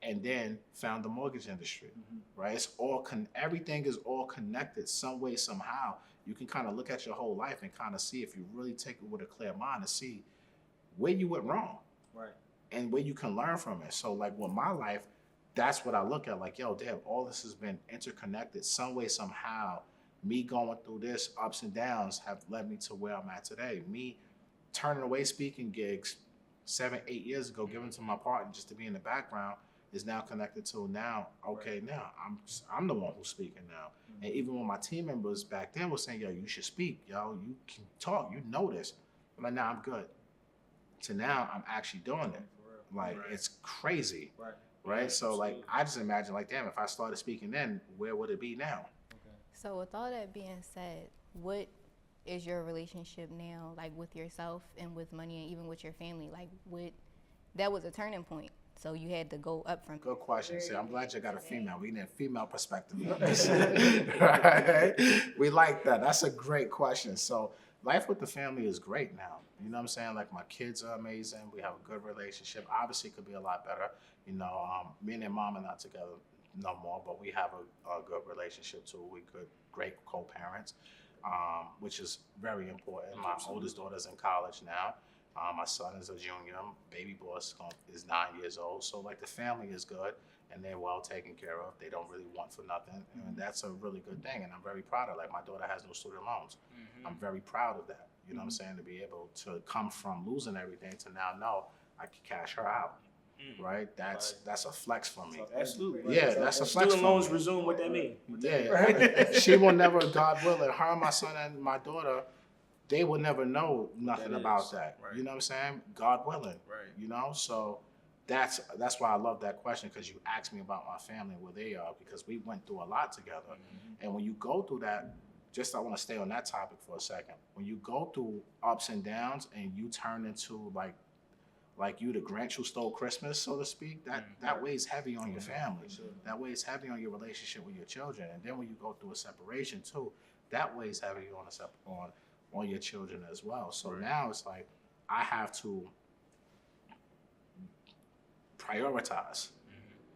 and then found the mortgage industry, right? It's all everything is all connected some way, somehow. You can kind of look at your whole life and kind of see, if you really take it with a clear mind, to see where you went wrong, Right. and where you can learn from it. So like with my life, that's what I look at. Like, yo, damn, all this has been interconnected some way, somehow. Me going through this ups and downs have led me to where I'm at today. Me turning away speaking gigs 7, 8 years ago, giving to my partner just to be in the background, is now connected to now. Okay, now I'm the one who's speaking now. And even when my team members back then were saying, yo, you should speak, yo, you can talk, you know this. I'm like, nah, I'm good. To now, I'm actually doing it. Like, it's crazy. Right? So like, I just imagine, like, damn, if I started speaking then, where would it be now? So with all that being said, what is your relationship now, like with yourself and with money and even with your family? Like, that was a turning point. So you had to go up from. Good question. See, I'm glad you got a female. We need a female perspective on this. Right? We like that. That's a great question. So life with the family is great now. You know what I'm saying? Like, my kids are amazing. We have a good relationship. Obviously, it could be a lot better. You know, me and their mom are not together no more, but we have a good relationship too. We're great co-parents, which is very important. My oldest daughter's in college now. My son is a junior. Baby boy is 9 years old. So like, the family is good and they're well taken care of. They don't really want for nothing. And that's a really good thing. And I'm very proud of it. Like, my daughter has no student loans. I'm very proud of that. You know what I'm saying? To be able to come from losing everything to now know I can cash her out. Right? That's a flex for me. Absolutely. Yeah, that's a flex. Student loans resume. What that mean? Yeah. She will never, God willing, her, my son, and my daughter, they will never know nothing about that. Right. You know what I'm saying? God willing. Right. You know? So that's why I love that question, because you asked me about my family, where they are, because we went through a lot together. And when you go through that, I want to stay on that topic for a second. When you go through ups and downs and you turn into like you the Grinch who stole Christmas, so to speak, that weighs heavy on your family. That weighs heavy on your relationship with your children. And then when you go through a separation too, that weighs heavy on your children as well. So now it's like, I have to prioritize,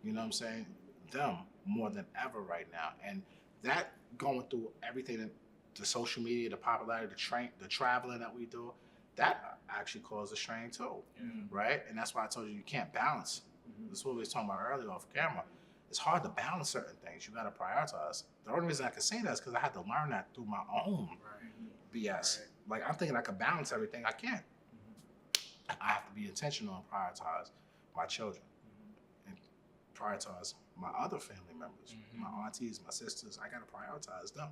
you know what I'm saying, them more than ever right now. And that, going through everything, the social media, the popularity, the traveling that we do, that actually causes a strain too, right? And that's why I told you can't balance. This is what we was talking about earlier off camera. It's hard to balance certain things. You got to prioritize. The only reason I can say that is because I had to learn that through my own BS. Like, I'm thinking I could balance everything. I can't. I have to be intentional and prioritize my children and prioritize my other family members, my aunties, my sisters. I got to prioritize them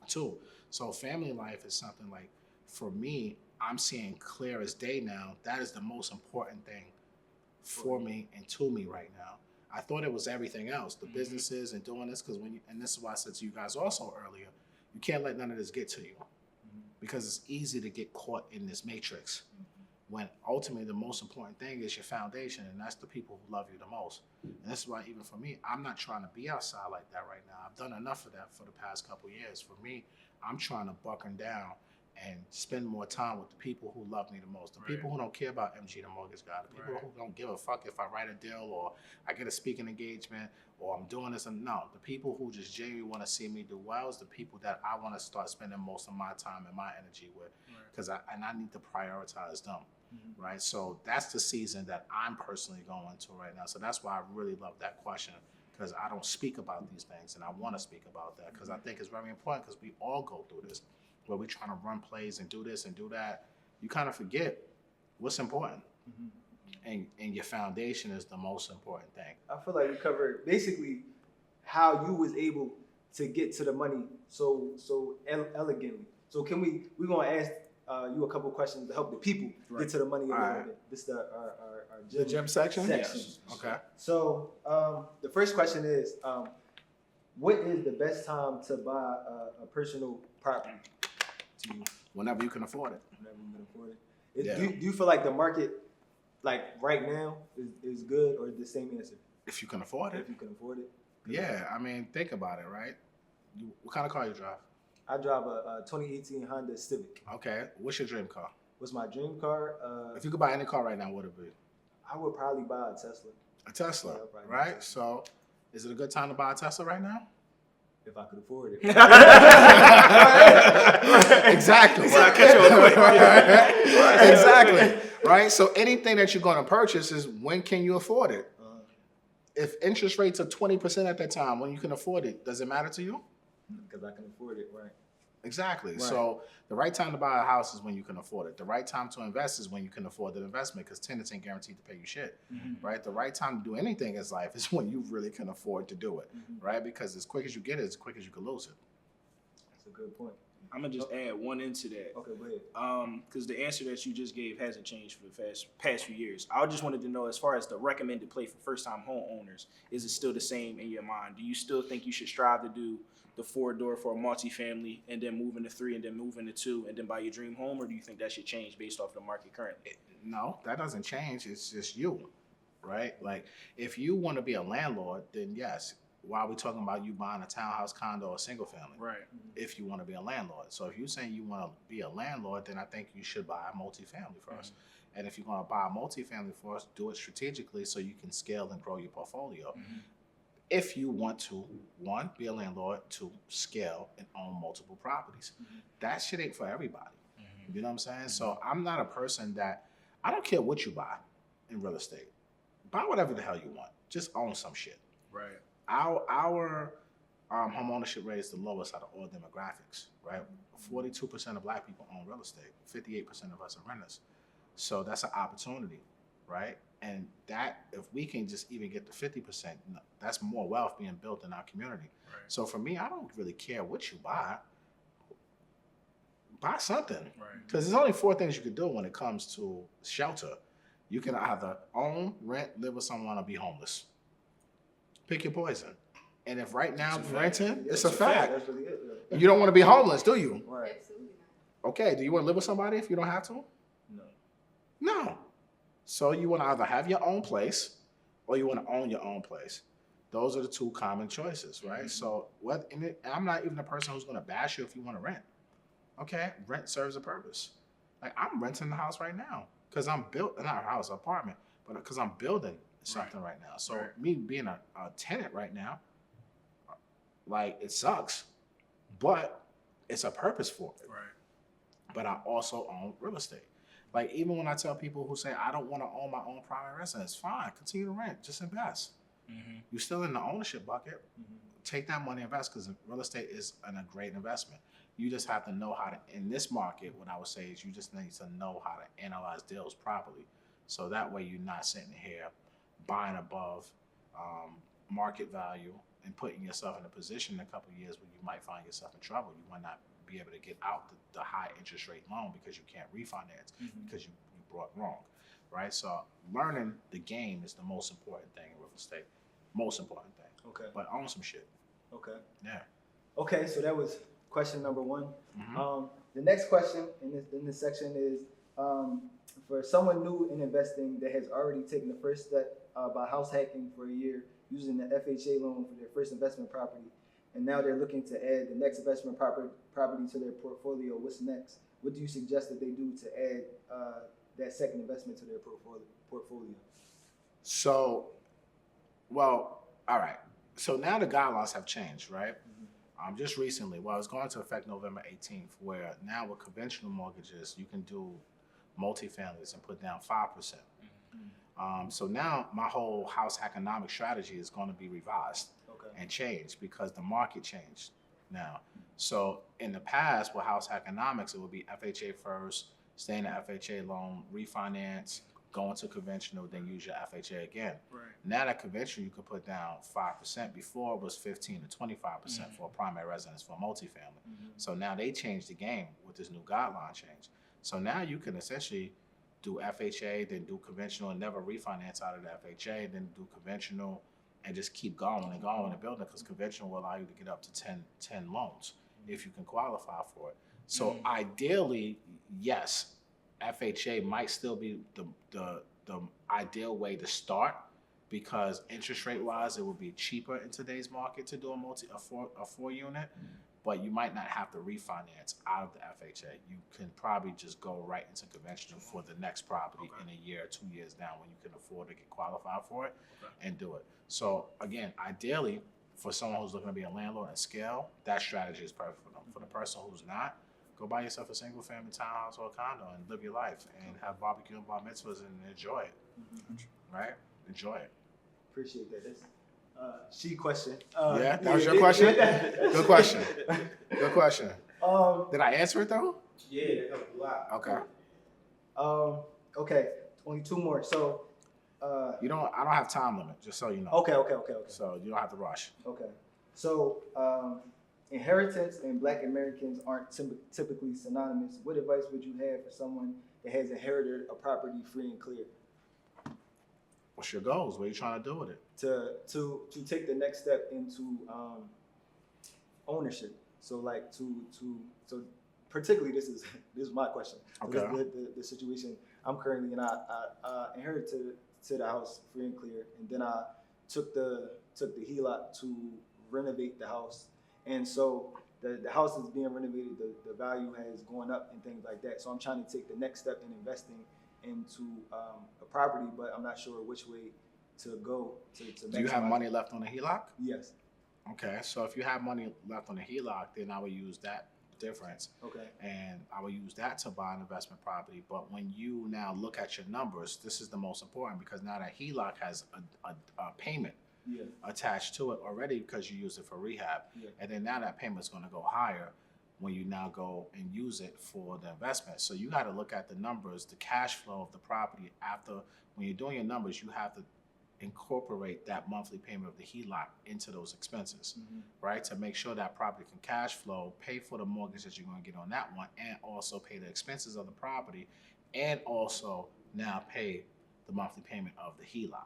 too. So family life is something like, for me, I'm seeing clear as day now. That is the most important thing for me and to me right now. I thought it was everything else, the businesses and doing this, because and this is why I said to you guys also earlier, you can't let none of this get to you, because it's easy to get caught in this matrix, when ultimately the most important thing is your foundation, and that's the people who love you the most. And this is why, even for me, I'm not trying to be outside like that right now. I've done enough of that for the past couple of years. For me, I'm trying to buckle down and spend more time with the people who love me the most, the people who don't care about MG the mortgage guy, the people who don't give a fuck if I write a deal or I get a speaking engagement or I'm doing this. And no, the people who just genuinely want to see me do well is the people that I want to start spending most of my time and my energy with, because I need to prioritize them. Right? So that's the season that I'm personally going to right now. So that's why I really love that question, because I don't speak about these things, and I want to speak about that, because I think it's very important, because we all go through this, where we're trying to run plays and do this and do that. You kind of forget what's important. And your foundation is the most important thing. I feel like we covered basically how you was able to get to the money so elegantly. So we're going to ask you a couple questions to help the people get to the money a little bit. This is our gym section? Yes. Okay. So the first question is, what is the best time to buy a personal property to you? Whenever you can afford it. Whenever you can afford it. Do you feel like the market, like right now, is good, or the same answer? If you can afford it. If you can afford it. Yeah, I mean, think about it, right? What kind of car you drive? I drive a 2018 Honda Civic. Okay. What's your dream car? What's my dream car? If you could buy any car right now, what would it be? I would probably buy a Tesla. A Tesla, Yeah, probably right? a So, is it a good time to buy a Tesla right now? If I could afford it. Exactly. So I catch you on the way. Exactly. Right. So anything that you're going to purchase is when can you afford it? If interest rates are 20% at that time, when you can afford it, does it matter to you? Because I can afford it, right? Exactly. Right. So the right time to buy a house is when you can afford it. The right time to invest is when you can afford the investment, because tenants ain't guaranteed to pay you shit. Right. The right time to do anything in life is when you really can afford to do it. Right. Because as quick as you get it, as quick as you can lose it. That's a good point. I'm gonna just add one into that. Okay, go ahead. Because the answer that you just gave hasn't changed for the past few years. I just wanted to know, as far as the recommended play for first-time homeowners, is it still the same in your mind? Do you still think you should strive to do the 4-door for a multifamily and then move into 3 and then move into 2 and then buy your dream home, or do you think that should change based off the market currently? No, that doesn't change. It's just you, right? Like, if you want to be a landlord, then yes. Why are we talking about you buying a townhouse, condo, or single family? Right. If you want to be a landlord. So if you're saying you want to be a landlord, then I think you should buy a multifamily first. And if you're going to buy a multifamily first, do it strategically so you can scale and grow your portfolio. If you want to, 1, be a landlord, 2, scale and own multiple properties. That shit ain't for everybody. You know what I'm saying? So I'm not a person that, I don't care what you buy in real estate. Buy whatever the hell you want. Just own some shit. Right. Our home ownership rate is the lowest out of all demographics, right? 42% of Black people own real estate. 58% of us are renters. So that's an opportunity, right? And that, if we can just even get to 50%, that's more wealth being built in our community. Right. So for me, I don't really care what you buy. Buy something. Right. Because there's only 4 things you can do when it comes to shelter. You can either own, rent, live with someone, or be homeless. Pick your poison. And if right now renting, it's a fact. That's really it. Yeah. You don't want to be homeless, do you? Right. Absolutely Okay, do you want to live with somebody if you don't have to? No. No. So you want to either have your own place or you want to own your own place. Those are the 2 common choices, right? So I'm not even the person who's going to bash you if you want to rent. Okay, rent serves a purpose. Like, I'm renting the house right now because I'm not a house, apartment, but because I'm building something right now. So me being a tenant right now, like, it sucks, but it's a purpose for it. Right. But I also own real estate. Like, even when I tell people who say, I don't want to own my own primary residence, fine, continue to rent, just invest. You're still in the ownership bucket. Take that money, invest, because real estate is a great investment. You just have to know how to, in this market, what I would say is you just need to know how to analyze deals properly. So that way you're not sitting here buying above market value and putting yourself in a position in a couple of years where you might find yourself in trouble. You might not be able to get out the high interest rate loan because you can't refinance because you brought wrong, right? So learning the game is the most important thing in real estate. Most important thing. Okay. But own some shit. Okay. Yeah. Okay, so that was question number 1. The next question in this section is for someone new in investing that has already taken the first step by house hacking for a year using the FHA loan for their first investment property, and now they're looking to add the next investment property to their portfolio. What's next? What do you suggest that they do to add that second investment to their portfolio? So, well, all right. So now the guidelines have changed, right? Just recently, it's going to affect November 18th, where now with conventional mortgages, you can do multifamilies and put down 5%. So now my whole house economic strategy is going to be revised and changed because the market changed now. So in the past with house economics, it would be FHA first, stay in the FHA loan, refinance, go into conventional, then use your FHA again. Right. Now that conventional, you could put down 5%. Before it was 15 to 25% for a primary residence for a multifamily. So now they changed the game with this new guideline change. So now you can essentially do FHA, then do conventional and never refinance out of the FHA, then do conventional and just keep going and going and building, because conventional will allow you to get up to 10 loans if you can qualify for it. So ideally, yes, FHA might still be the ideal way to start, because interest rate wise, it would be cheaper in today's market to do a 4 unit. but you might not have to refinance out of the FHA. You can probably just go right into conventional for the next property in a year, 2 years down when you can afford to get qualified for it and do it. So again, ideally, for someone who's looking to be a landlord and scale, that strategy is perfect for them. For the person who's not, go buy yourself a single family townhouse or a condo and live your life and have barbecue and bar mitzvahs and enjoy it. Right? Enjoy it. Appreciate that. That's she question. Yeah, that was your question? Good question. Good question. Did I answer it though? Yeah, that helped a lot. Okay. Okay, only 2 more. So, I don't have time limit, just so you know. Okay. So you don't have to rush. Okay. So, inheritance and Black Americans aren't typically synonymous. What advice would you have for someone that has inherited a property free and clear? What's your goals? What are you trying to do with it? To take the next step into ownership. So like so particularly this is my question. Okay. The situation I'm currently in, I inherited to the house free and clear, and then I took the HELOC to renovate the house, and so the house is being renovated. The value has gone up and things like that. So I'm trying to take the next step in investing into a property, but I'm not sure which way to go to Do you have money left on the HELOC? Yes. Okay, so if you have money left on the HELOC, then I would use that difference. Okay. And I will use that to buy an investment property. But when you now look at your numbers, this is the most important, because now that HELOC has a payment attached to it already because you used it for rehab. Yeah. And then now that payment's going to go higher when you now go and use it for the investment. So you got to look at the numbers, the cash flow of the property after. When you're doing your numbers, you have to incorporate that monthly payment of the HELOC into those expenses, right? To make sure that property can cash flow, pay for the mortgage that you're going to get on that one, and also pay the expenses of the property, and also now pay the monthly payment of the HELOC,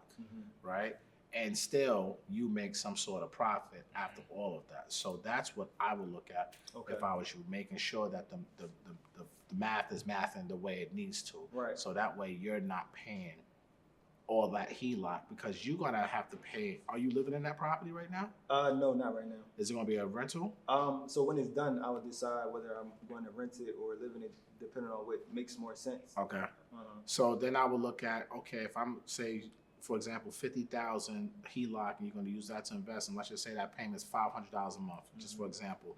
right? And still, you make some sort of profit after all of that. So that's what I would look at if I was you, making sure that the math is mathing the way it needs to. Right. So that way you're not paying all that HELOC, because you're gonna have to pay. Are you living in that property right now? No, not right now. Is it gonna be a rental? So when it's done, I would decide whether I'm going to rent it or live in it, depending on what makes more sense. Okay. So then I would look at, okay, if I'm, say, for example, $50,000 HELOC, and you're going to use that to invest, and let's just say that payment is $500 a month, just for example.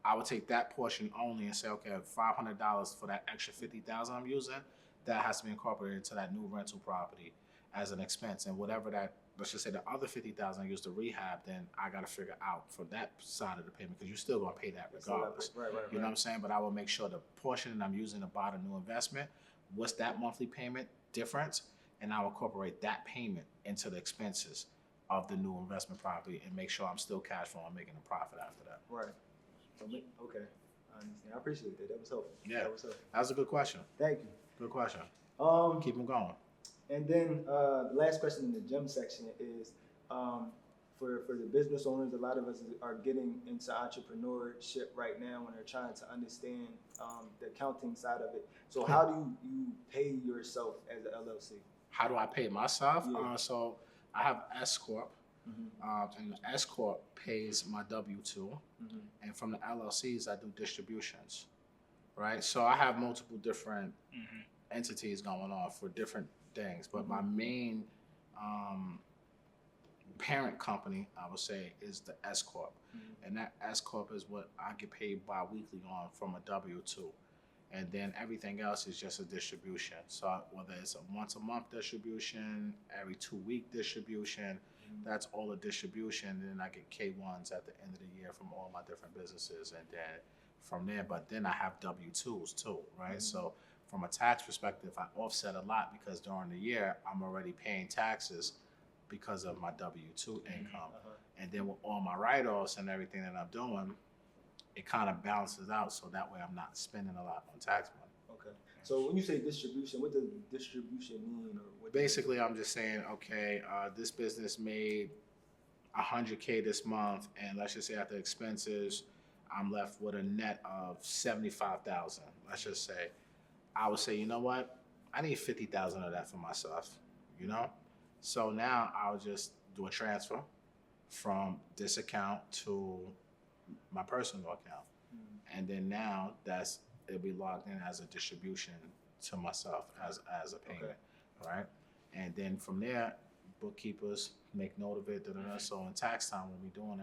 I would take that portion only and say, okay, $500 for that extra $50,000 I'm using, that has to be incorporated into that new rental property as an expense. And whatever that, let's just say the other $50,000 I use to rehab, then I got to figure out for that side of the payment, because you're still going to pay that regardless. Right. You know what I'm saying? But I will make sure the portion that I'm using to buy the new investment, what's that monthly payment difference? And I'll incorporate that payment into the expenses of the new investment property and make sure I'm still cash flowing and making a profit after that. Right. Okay. I understand. I appreciate that. That was helpful. Yeah. That was helpful. That was a good question. Thank you. Good question. Keep them going. And then the last question in the gem section is for the business owners. A lot of us are getting into entrepreneurship right now, and they're trying to understand the accounting side of it. So how do you pay yourself as an LLC? How do I pay myself? Yeah. So I have S Corp, and the S Corp pays my W-2, and from the LLCs I do distributions, right? So I have multiple different entities going on for different things, but my main parent company, I would say, is the S Corp, and that S Corp is what I get paid bi-weekly on from a W-2. And then everything else is just a distribution. So whether it's a once a month distribution, every 2 week distribution, that's all a distribution. And then I get K1s at the end of the year from all my different businesses. And then from there, but then I have W-2s too, right? So from a tax perspective, I offset a lot because during the year, I'm already paying taxes because of my W-2 income. And then with all my write-offs and everything that I'm doing, it kind of balances out, so that way I'm not spending a lot on tax money. Okay. So when you say distribution, what does distribution mean? Or what Basically, I'm just saying, okay, this business made $100K this month, and let's just say after expenses, I'm left with a net of $75,000. Let's just say, I would say, you know what? I need $50,000 of that for myself, you know? So now I'll just do a transfer from this account to my personal account. And then now it'll be logged in as a distribution to myself as a payment, right? And then from there, bookkeepers make note of it. So in tax time, when we're doing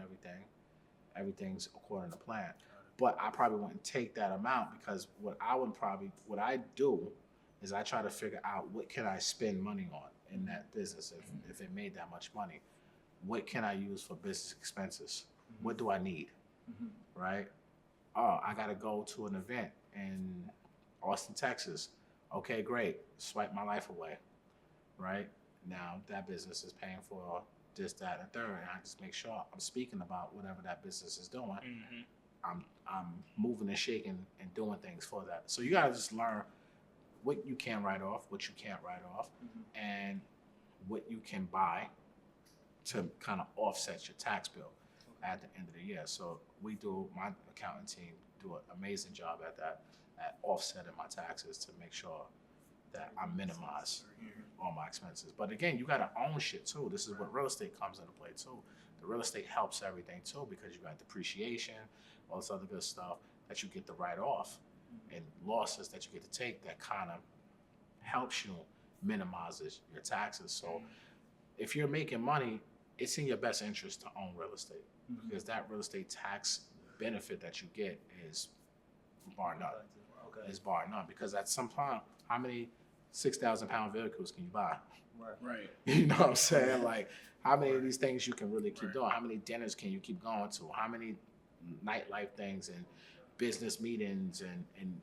everything's according to plan. But I probably wouldn't take that amount, because what I do is I try to figure out what can I spend money on in that business if it made that much money. What can I use for business expenses? What do I need, right? Oh, I got to go to an event in Austin, Texas. Okay, great. Swipe my life away, right? Now that business is paying for this, that, and third, and I just make sure I'm speaking about whatever that business is doing. I'm moving and shaking and doing things for that. So you got to just learn what you can write off, what you can't write off, and what you can buy to kind of offset your tax bill at the end of the year. So my accounting team do an amazing job at that, at offsetting my taxes to make sure that I minimize all my expenses. But again, you got to own shit too. This is what real estate comes into play too. The real estate helps everything too, because you got depreciation, all this other good stuff that you get to write off, and losses that you get to take that kind of helps you minimizes your taxes. So if you're making money, it's in your best interest to own real estate, because that real estate tax benefit that you get is bar none. Is bar none, because at some point, how many 6,000-pound vehicles can you buy? Right. You know what I'm saying? Like, how many of these things you can really keep doing? How many dinners can you keep going to? How many nightlife things and business meetings and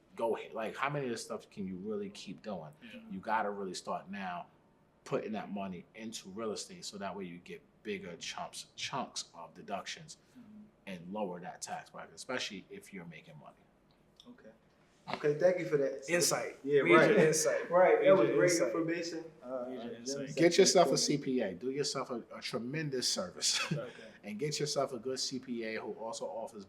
like, how many of this stuff can you really keep doing? You got to really start now putting that money into real estate, so that way you get bigger chunks of deductions and lower that tax bracket, especially if you're making money. Okay, thank you for that Insight. Yeah, We need right. your insight. Right, We that need was your great insight. information. Get yourself a CPA. Do yourself a tremendous service. Okay. And get yourself a good CPA who also offers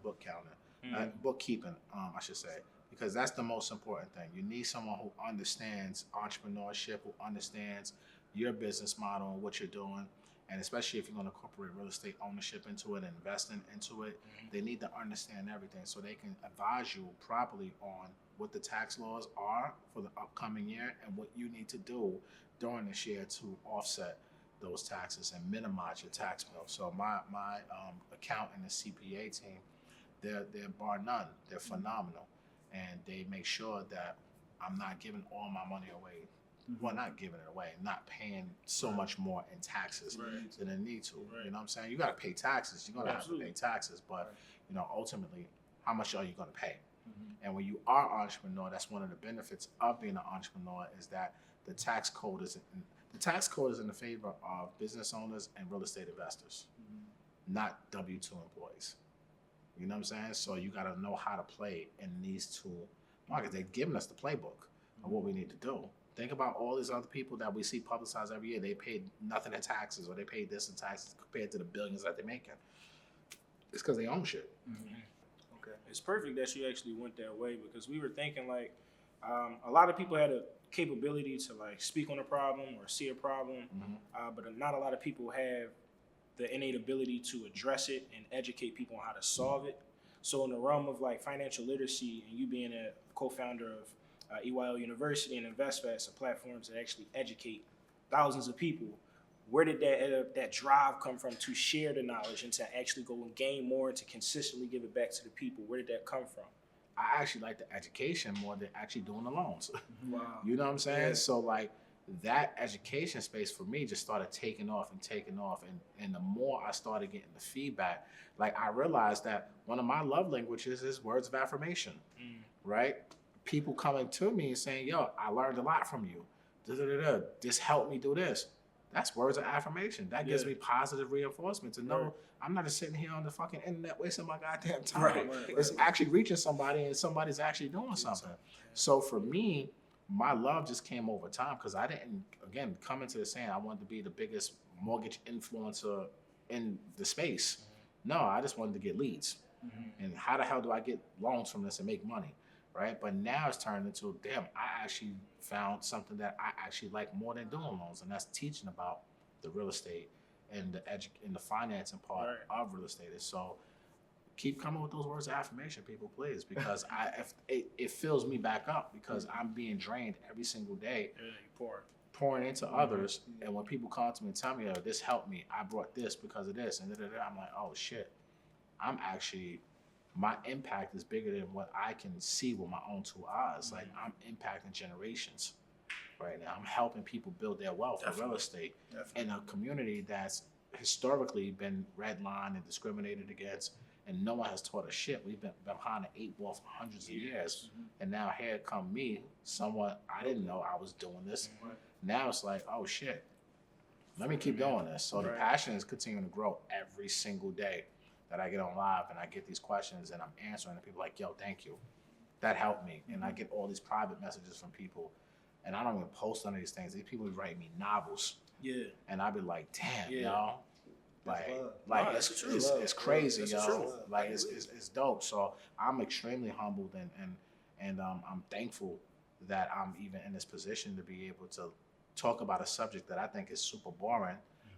bookkeeping, I should say, because that's the most important thing. You need someone who understands entrepreneurship, who understands your business model and what you're doing. And especially if you're going to incorporate real estate ownership into it and investing into it, they need to understand everything so they can advise you properly on what the tax laws are for the upcoming year and what you need to do during this year to offset those taxes and minimize your tax bill. So my accountant and the CPA team, they're bar none. They're phenomenal, and they make sure that I'm not giving all my money away. Well, not giving it away, not paying so much more in taxes than I need to. You know what I'm saying? You got to pay taxes. You're gonna have to pay taxes, but ultimately, how much are you gonna pay? And when you are an entrepreneur, that's one of the benefits of being an entrepreneur, is that the tax code is in the favor of business owners and real estate investors, not W-2 employees. You know what I'm saying? So you got to know how to play in these two markets. They've given us the playbook of what we need to do. Think about all these other people that we see publicized every year. They paid nothing in taxes, or they paid this in taxes compared to the billions that they're making. It's because they own shit. Okay. It's perfect that you actually went that way, because we were thinking like a lot of people had a capability to like speak on a problem or see a problem, but not a lot of people have the innate ability to address it and educate people on how to solve it. So in the realm of like financial literacy, and you being a co-founder of EYL University and InvestFest, are platforms that actually educate thousands of people, where did that drive come from to share the knowledge and to actually go and gain more and to consistently give it back to the people? Where did that come from? I actually like the education more than actually doing the loans. Wow. You know what I'm saying? Yeah. So like that education space for me just started taking off. And the more I started getting the feedback, like I realized that one of my love languages is words of affirmation, right? People coming to me and saying, yo, I learned a lot from you. This helped me do this. That's words of affirmation. That gives me positive reinforcement to know I'm not just sitting here on the fucking internet wasting my goddamn time. It's actually reaching somebody, and somebody's actually doing something. So for me, my love just came over time, because I didn't, again, come into this saying I wanted to be the biggest mortgage influencer in the space. No, I just wanted to get leads. And how the hell do I get loans from this and make money? Right? But now it's turned into, damn, I actually found something that I actually like more than doing loans, and that's teaching about the real estate and the financing part of real estate. So keep coming with those words of affirmation, people, please, because it fills me back up because I'm being drained every single day, pouring into others. And when people come to me and tell me, oh, this helped me, I brought this because of this, and I'm like, oh shit, my impact is bigger than what I can see with my own two eyes. Like, I'm impacting generations right now. I'm helping people build their wealth in real estate in a community that's historically been redlined and discriminated against, and no one has taught us shit. We've been behind the 8 ball for hundreds of years, and now here come me, someone I didn't know I was doing this. Now it's like, oh shit, let me keep doing this. So the passion is continuing to grow every single day that I get on live and I get these questions and I'm answering, and people are like, yo, thank you. That helped me. And I get all these private messages from people, and I don't even post none of these things. These people be writing me novels. Yeah. And I be like, damn, yo. It's crazy, yo. Like, it's dope. So I'm extremely humbled and I'm thankful that I'm even in this position to be able to talk about a subject that I think is super boring,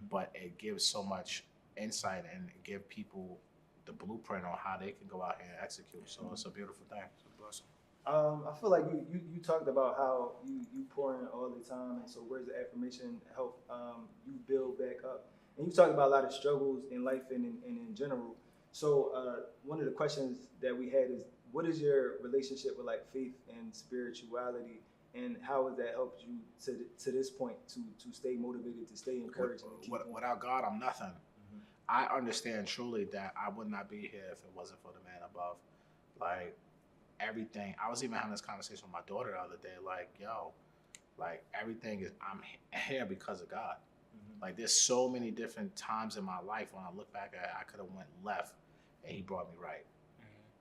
but it gives so much insight and give people the blueprint on how they can go out here and execute. So it's a beautiful thing. It's a blessing. I feel like you talked about how you pour in all the time, and so words of affirmation help you build back up. And you talked about a lot of struggles in life and in general. So one of the questions that we had is, what is your relationship with like faith and spirituality, and how has that helped you to this point to stay motivated, to stay encouraged? Without God, I'm nothing. I understand truly that I would not be here if it wasn't for the man above. Like, everything. I was even having this conversation with my daughter the other day. Like, yo, like, everything is, I'm here because of God. Like, there's so many different times in my life when I look back at it, I could have went left and he brought me right.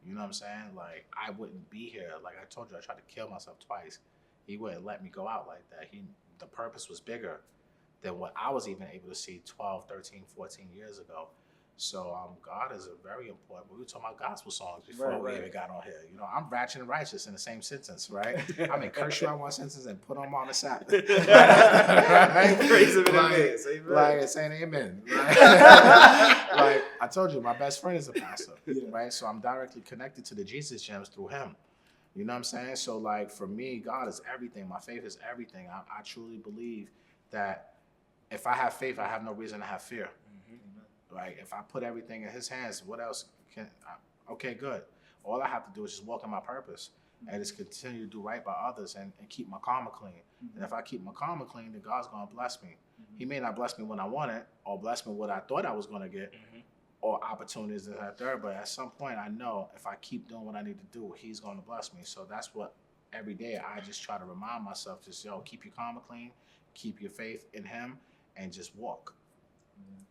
You know what I'm saying? Like, I wouldn't be here. Like I told you, I tried to kill myself twice. He wouldn't let me go out like that. The purpose was bigger than what I was even able to see 12, 13, 14 years ago. So God is a very important. We were talking about gospel songs before we even got on here. You know, I'm ratchet and righteous in the same sentence, right? I may curse you out one sentence and put them on the Sabbath. Right? Praise him in advance. Like saying amen. Right? Like I told you, my best friend is a pastor, right? So I'm directly connected to the Jesus Gems through him. You know what I'm saying? So like for me, God is everything. My faith is everything. I truly believe that if I have faith, I have no reason to have fear. Right? If I put everything in his hands, what else okay, good. All I have to do is just walk in my purpose and just continue to do right by others and keep my karma clean. And if I keep my karma clean, then God's going to bless me. He may not bless me when I want it or bless me what I thought I was going to get or opportunities that are there. But at some point, I know if I keep doing what I need to do, he's going to bless me. So that's what every day I just try to remind myself, just, keep your karma clean, keep your faith in him, and just walk.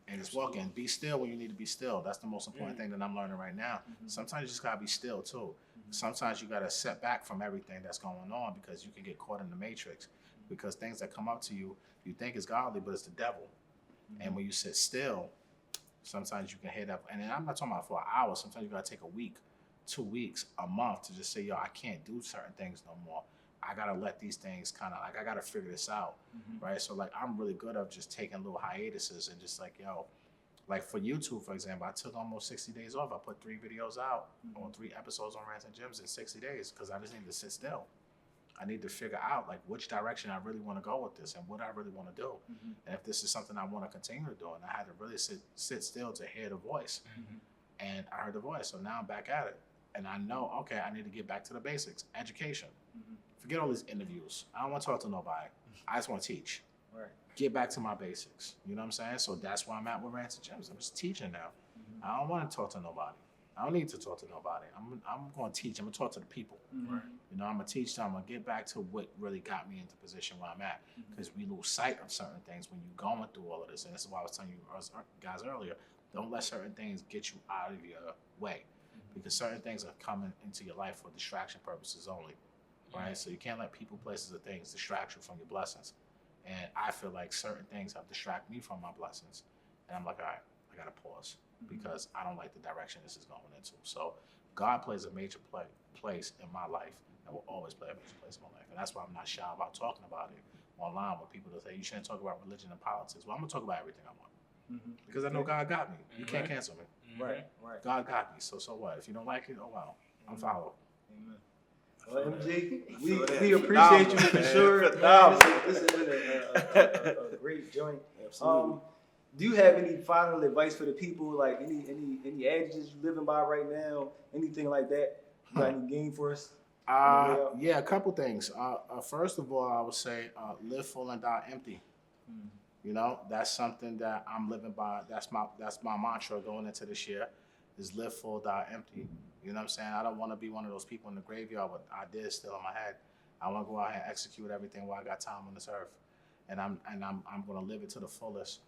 And just walk in. Be still when you need to be still. That's the most important thing that I'm learning right now. Sometimes you just got to be still, too. Sometimes you got to set back from everything that's going on because you can get caught in the matrix. Because things that come up to you, you think is godly, but it's the devil. And when you sit still, sometimes you can hit up. And I'm not talking about for an hour. Sometimes you got to take a week, 2 weeks, a month to just say, I can't do certain things no more. I got to let these things I got to figure this out, right? So, like, I'm really good at just taking little hiatuses and just, like, like for YouTube, for example, I took almost 60 days off. I put 3 videos out on 3 episodes on Rants and Gems in 60 days because I just need to sit still. I need to figure out, like, which direction I really want to go with this and what I really want to do. And if this is something I want to continue to do. And I had to really sit still to hear the voice. And I heard the voice. So now I'm back at it. And I know, okay, I need to get back to the basics. Education. Forget all these interviews. I don't want to talk to nobody. I just want to teach. Right. Get back to my basics. You know what I'm saying? So that's where I'm at with Rants and Gems. I'm just teaching now. I don't want to talk to nobody. I don't need to talk to nobody. I'm going to teach. I'm going to talk to the people. Right. You know, I'm going to teach them. I'm going to get back to what really got me into the position where I'm at. Because we lose sight of certain things when you're going through all of this. And this is why I was telling you guys earlier, don't let certain things get you out of your way. Because certain things are coming into your life for distraction purposes only. Right? So you can't let people, places, or things distract you from your blessings. And I feel like certain things have distracted me from my blessings. And I'm like, all right, I got to pause because I don't like the direction this is going into. So God plays a major place in my life and will always play a major place in my life. And that's why I'm not shy about talking about it online with people that say, you shouldn't talk about religion and politics. Well, I'm going to talk about everything I want. because I know God got me. You can't cancel me. Right. God got me. So what? If you don't like it, oh well, I'm followed. Amen. Well, MG, I we feel that. appreciate you for sure. Phenomenal. This has been a great joint. Absolutely. Do you have any final advice for the people? Like any adages you living by right now? Anything like that? You got any game for us? Yeah, a couple things. First of all, I would say live full and die empty. You know, that's something that I'm living by. That's my mantra going into this year, is live full, die empty. You know what I'm saying? I don't want to be one of those people in the graveyard with ideas still in my head. I want to go out here and execute everything while I got time on this earth, and I'm going to live it to the fullest.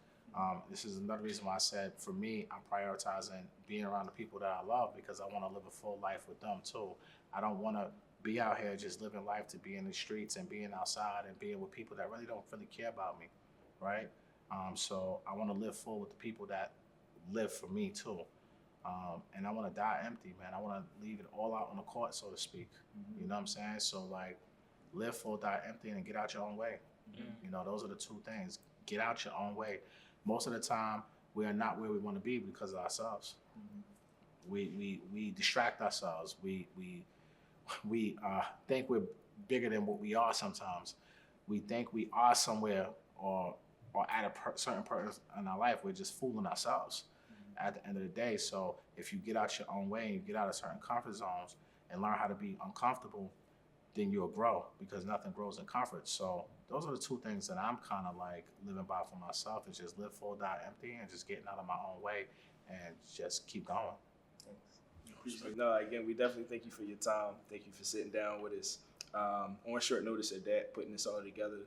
This is another reason why I said, for me, I'm prioritizing being around the people that I love, because I want to live a full life with them too. I don't want to be out here just living life to be in the streets and being outside and being with people that really don't care about me, right? So I want to live full with the people that live for me too. And I want to die empty, man. I want to leave it all out on the court, so to speak. You know what I'm saying? So like, live full, die empty, and get out your own way. You know, those are the two things. Get out your own way. Most of the time, we are not where we want to be because of ourselves. We distract ourselves. We think we're bigger than what we are sometimes. We think we are somewhere or at a certain purpose in our life. We're just fooling ourselves at the end of the day. So if you get out your own way and you get out of certain comfort zones and learn how to be uncomfortable, then you'll grow, because nothing grows in comfort. So those are the two things that I'm kind of like living by for myself, is just live full, die empty, and just getting out of my own way and just keep going. No, again, we definitely thank you for your time. Thank you for sitting down with us on short notice at that, putting this all together.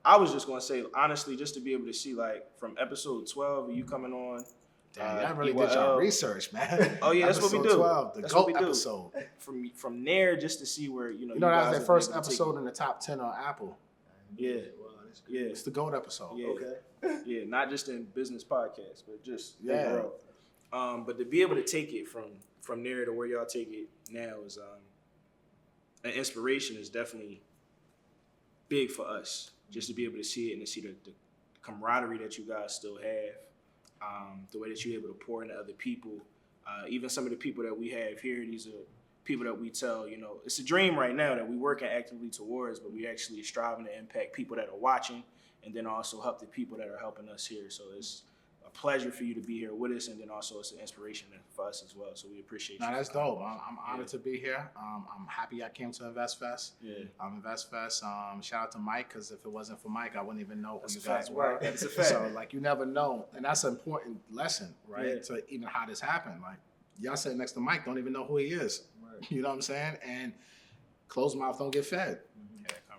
I was just going to say, honestly, just to be able to see, like, from episode 12, you coming on. Damn, y'all really did your research, man. Oh, yeah, that's what we do. 12, the that's GOAT what we do. episode. From there, just to see where, you that was their first episode in the top 10 on Apple. Yeah. Yeah. It's the GOAT episode. Yeah. Okay. Yeah, not just in business podcasts, but just Yeah. overall. But to be able to take it from there to where y'all take it now is an inspiration, is definitely big for us. Just to be able to see it and to see the camaraderie that you guys still have, the way that you're able to pour into other people. Even some of the people that we have here, these are people that we tell, you know, it's a dream right now that we're working actively towards, but we actually striving to impact people that are watching, and then also help the people that are helping us here. So it's a pleasure for you to be here with us, and then also it's an inspiration for us as well. So we appreciate you. No, that's dope. I'm honored to be here. I'm happy I came to InvestFest. Yeah. InvestFest. Shout out to Mike, because if it wasn't for Mike, I wouldn't even know That's who a you guys fact. were. Right. That's a fact. So like, you never know, and that's an important lesson, right? Yeah. To even how this happened. Like, y'all sitting next to Mike, don't even know who he is. Right. You know what I'm saying? And closed mouth don't get fed.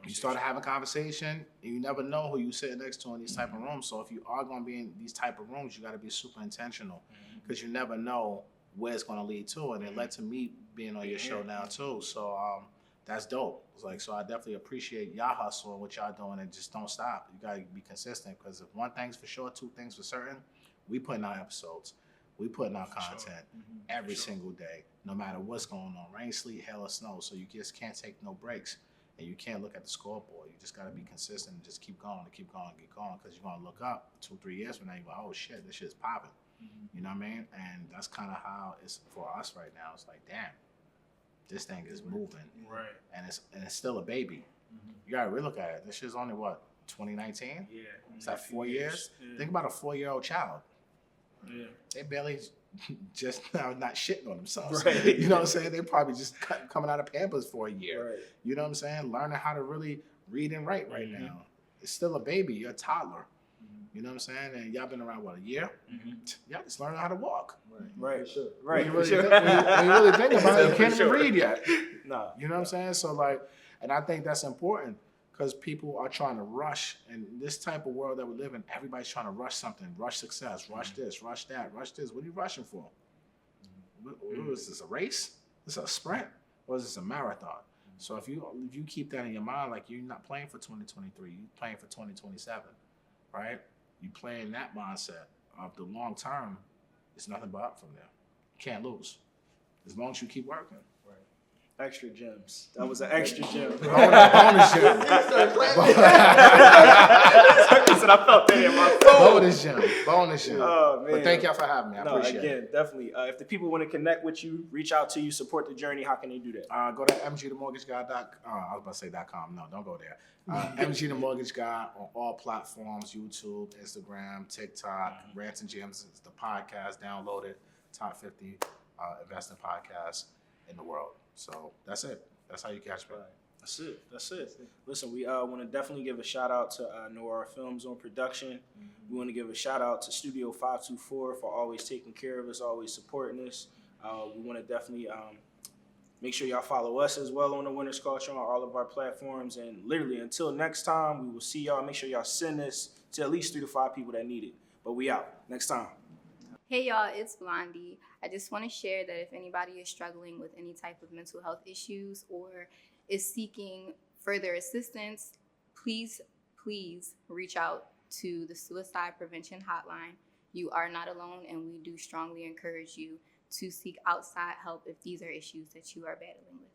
You start having conversation, and you never know who you sitting next to in these type of rooms. So if you are going to be in these type of rooms, you got to be super intentional, because you never know where it's going to lead to. And it led to me being on your show now too. So that's dope. It's like, so I definitely appreciate y'all hustle and what y'all doing, and just don't stop. You got to be consistent, because if one thing's for sure, two things for certain, we putting out episodes. We putting out content every single day, no matter what's going on, rain, sleet, hail, or snow. So you just can't take no breaks. And you can't look at the scoreboard. You just got to be consistent and just keep going, because you're going to look up 2-3 years from now, you go, oh shit, this shit's popping. You know what I mean? And that's kind of how it's for us right now. It's like, damn, this thing is moving. Right. And it's still a baby. You got to really look at it. This shit's only, what, 2019? Yeah. It's like 4 years? Yeah. Think about a 4-year-old child. Yeah. They barely just now not shitting on themselves. Right. You know what I'm saying? They probably just coming out of Pampers for a year. Right. You know what I'm saying? Learning how to really read and write right now. It's still a baby. You're a toddler. You know what I'm saying? And y'all been around, what, a year? Y'all just learning how to walk. Right. For sure. Right. When you really think about it, you can't even read yet. Nah. You know what I'm saying? So like, and I think that's important, because people are trying to rush. And this type of world that we live in, everybody's trying to rush something, rush success, rush this, rush that, rush this. What are you rushing for? What is this, a race? Is this a sprint? Or is this a marathon? So if you keep that in your mind, like, you're not playing for 2023, you're playing for 2027, right? You playing that mindset of the long term, it's nothing but up from there. You can't lose, as long as you keep working. Extra gems. That was an extra gem. Bonus gem. I said Listen, I felt that in my soul. Bonus gem. Oh, man. But thank y'all for having me. I appreciate it. Again, definitely. If the people want to connect with you, reach out to you, support the journey, how can they do that? Go to mgthemortgageguy.com. I was about to say .com. No, don't go there. MG the Mortgage Guy on all platforms: YouTube, Instagram, TikTok. Rants and Gems is the podcast. Download it. Top 50 investing podcasts in the world. So that's it. That's how you catch me. That's it. Listen, we want to definitely give a shout out to Noir Films on production. We want to give a shout out to Studio 524 for always taking care of us, always supporting us. We want to definitely make sure y'all follow us as well on the Winners Culture on all of our platforms. And literally, until next time, we will see y'all. Make sure y'all send this to at least 3 to 5 people that need it. But we out. Next time. Hey y'all, it's Blondie. I just want to share that if anybody is struggling with any type of mental health issues or is seeking further assistance, please reach out to the Suicide Prevention Hotline. You are not alone, and we do strongly encourage you to seek outside help if these are issues that you are battling with.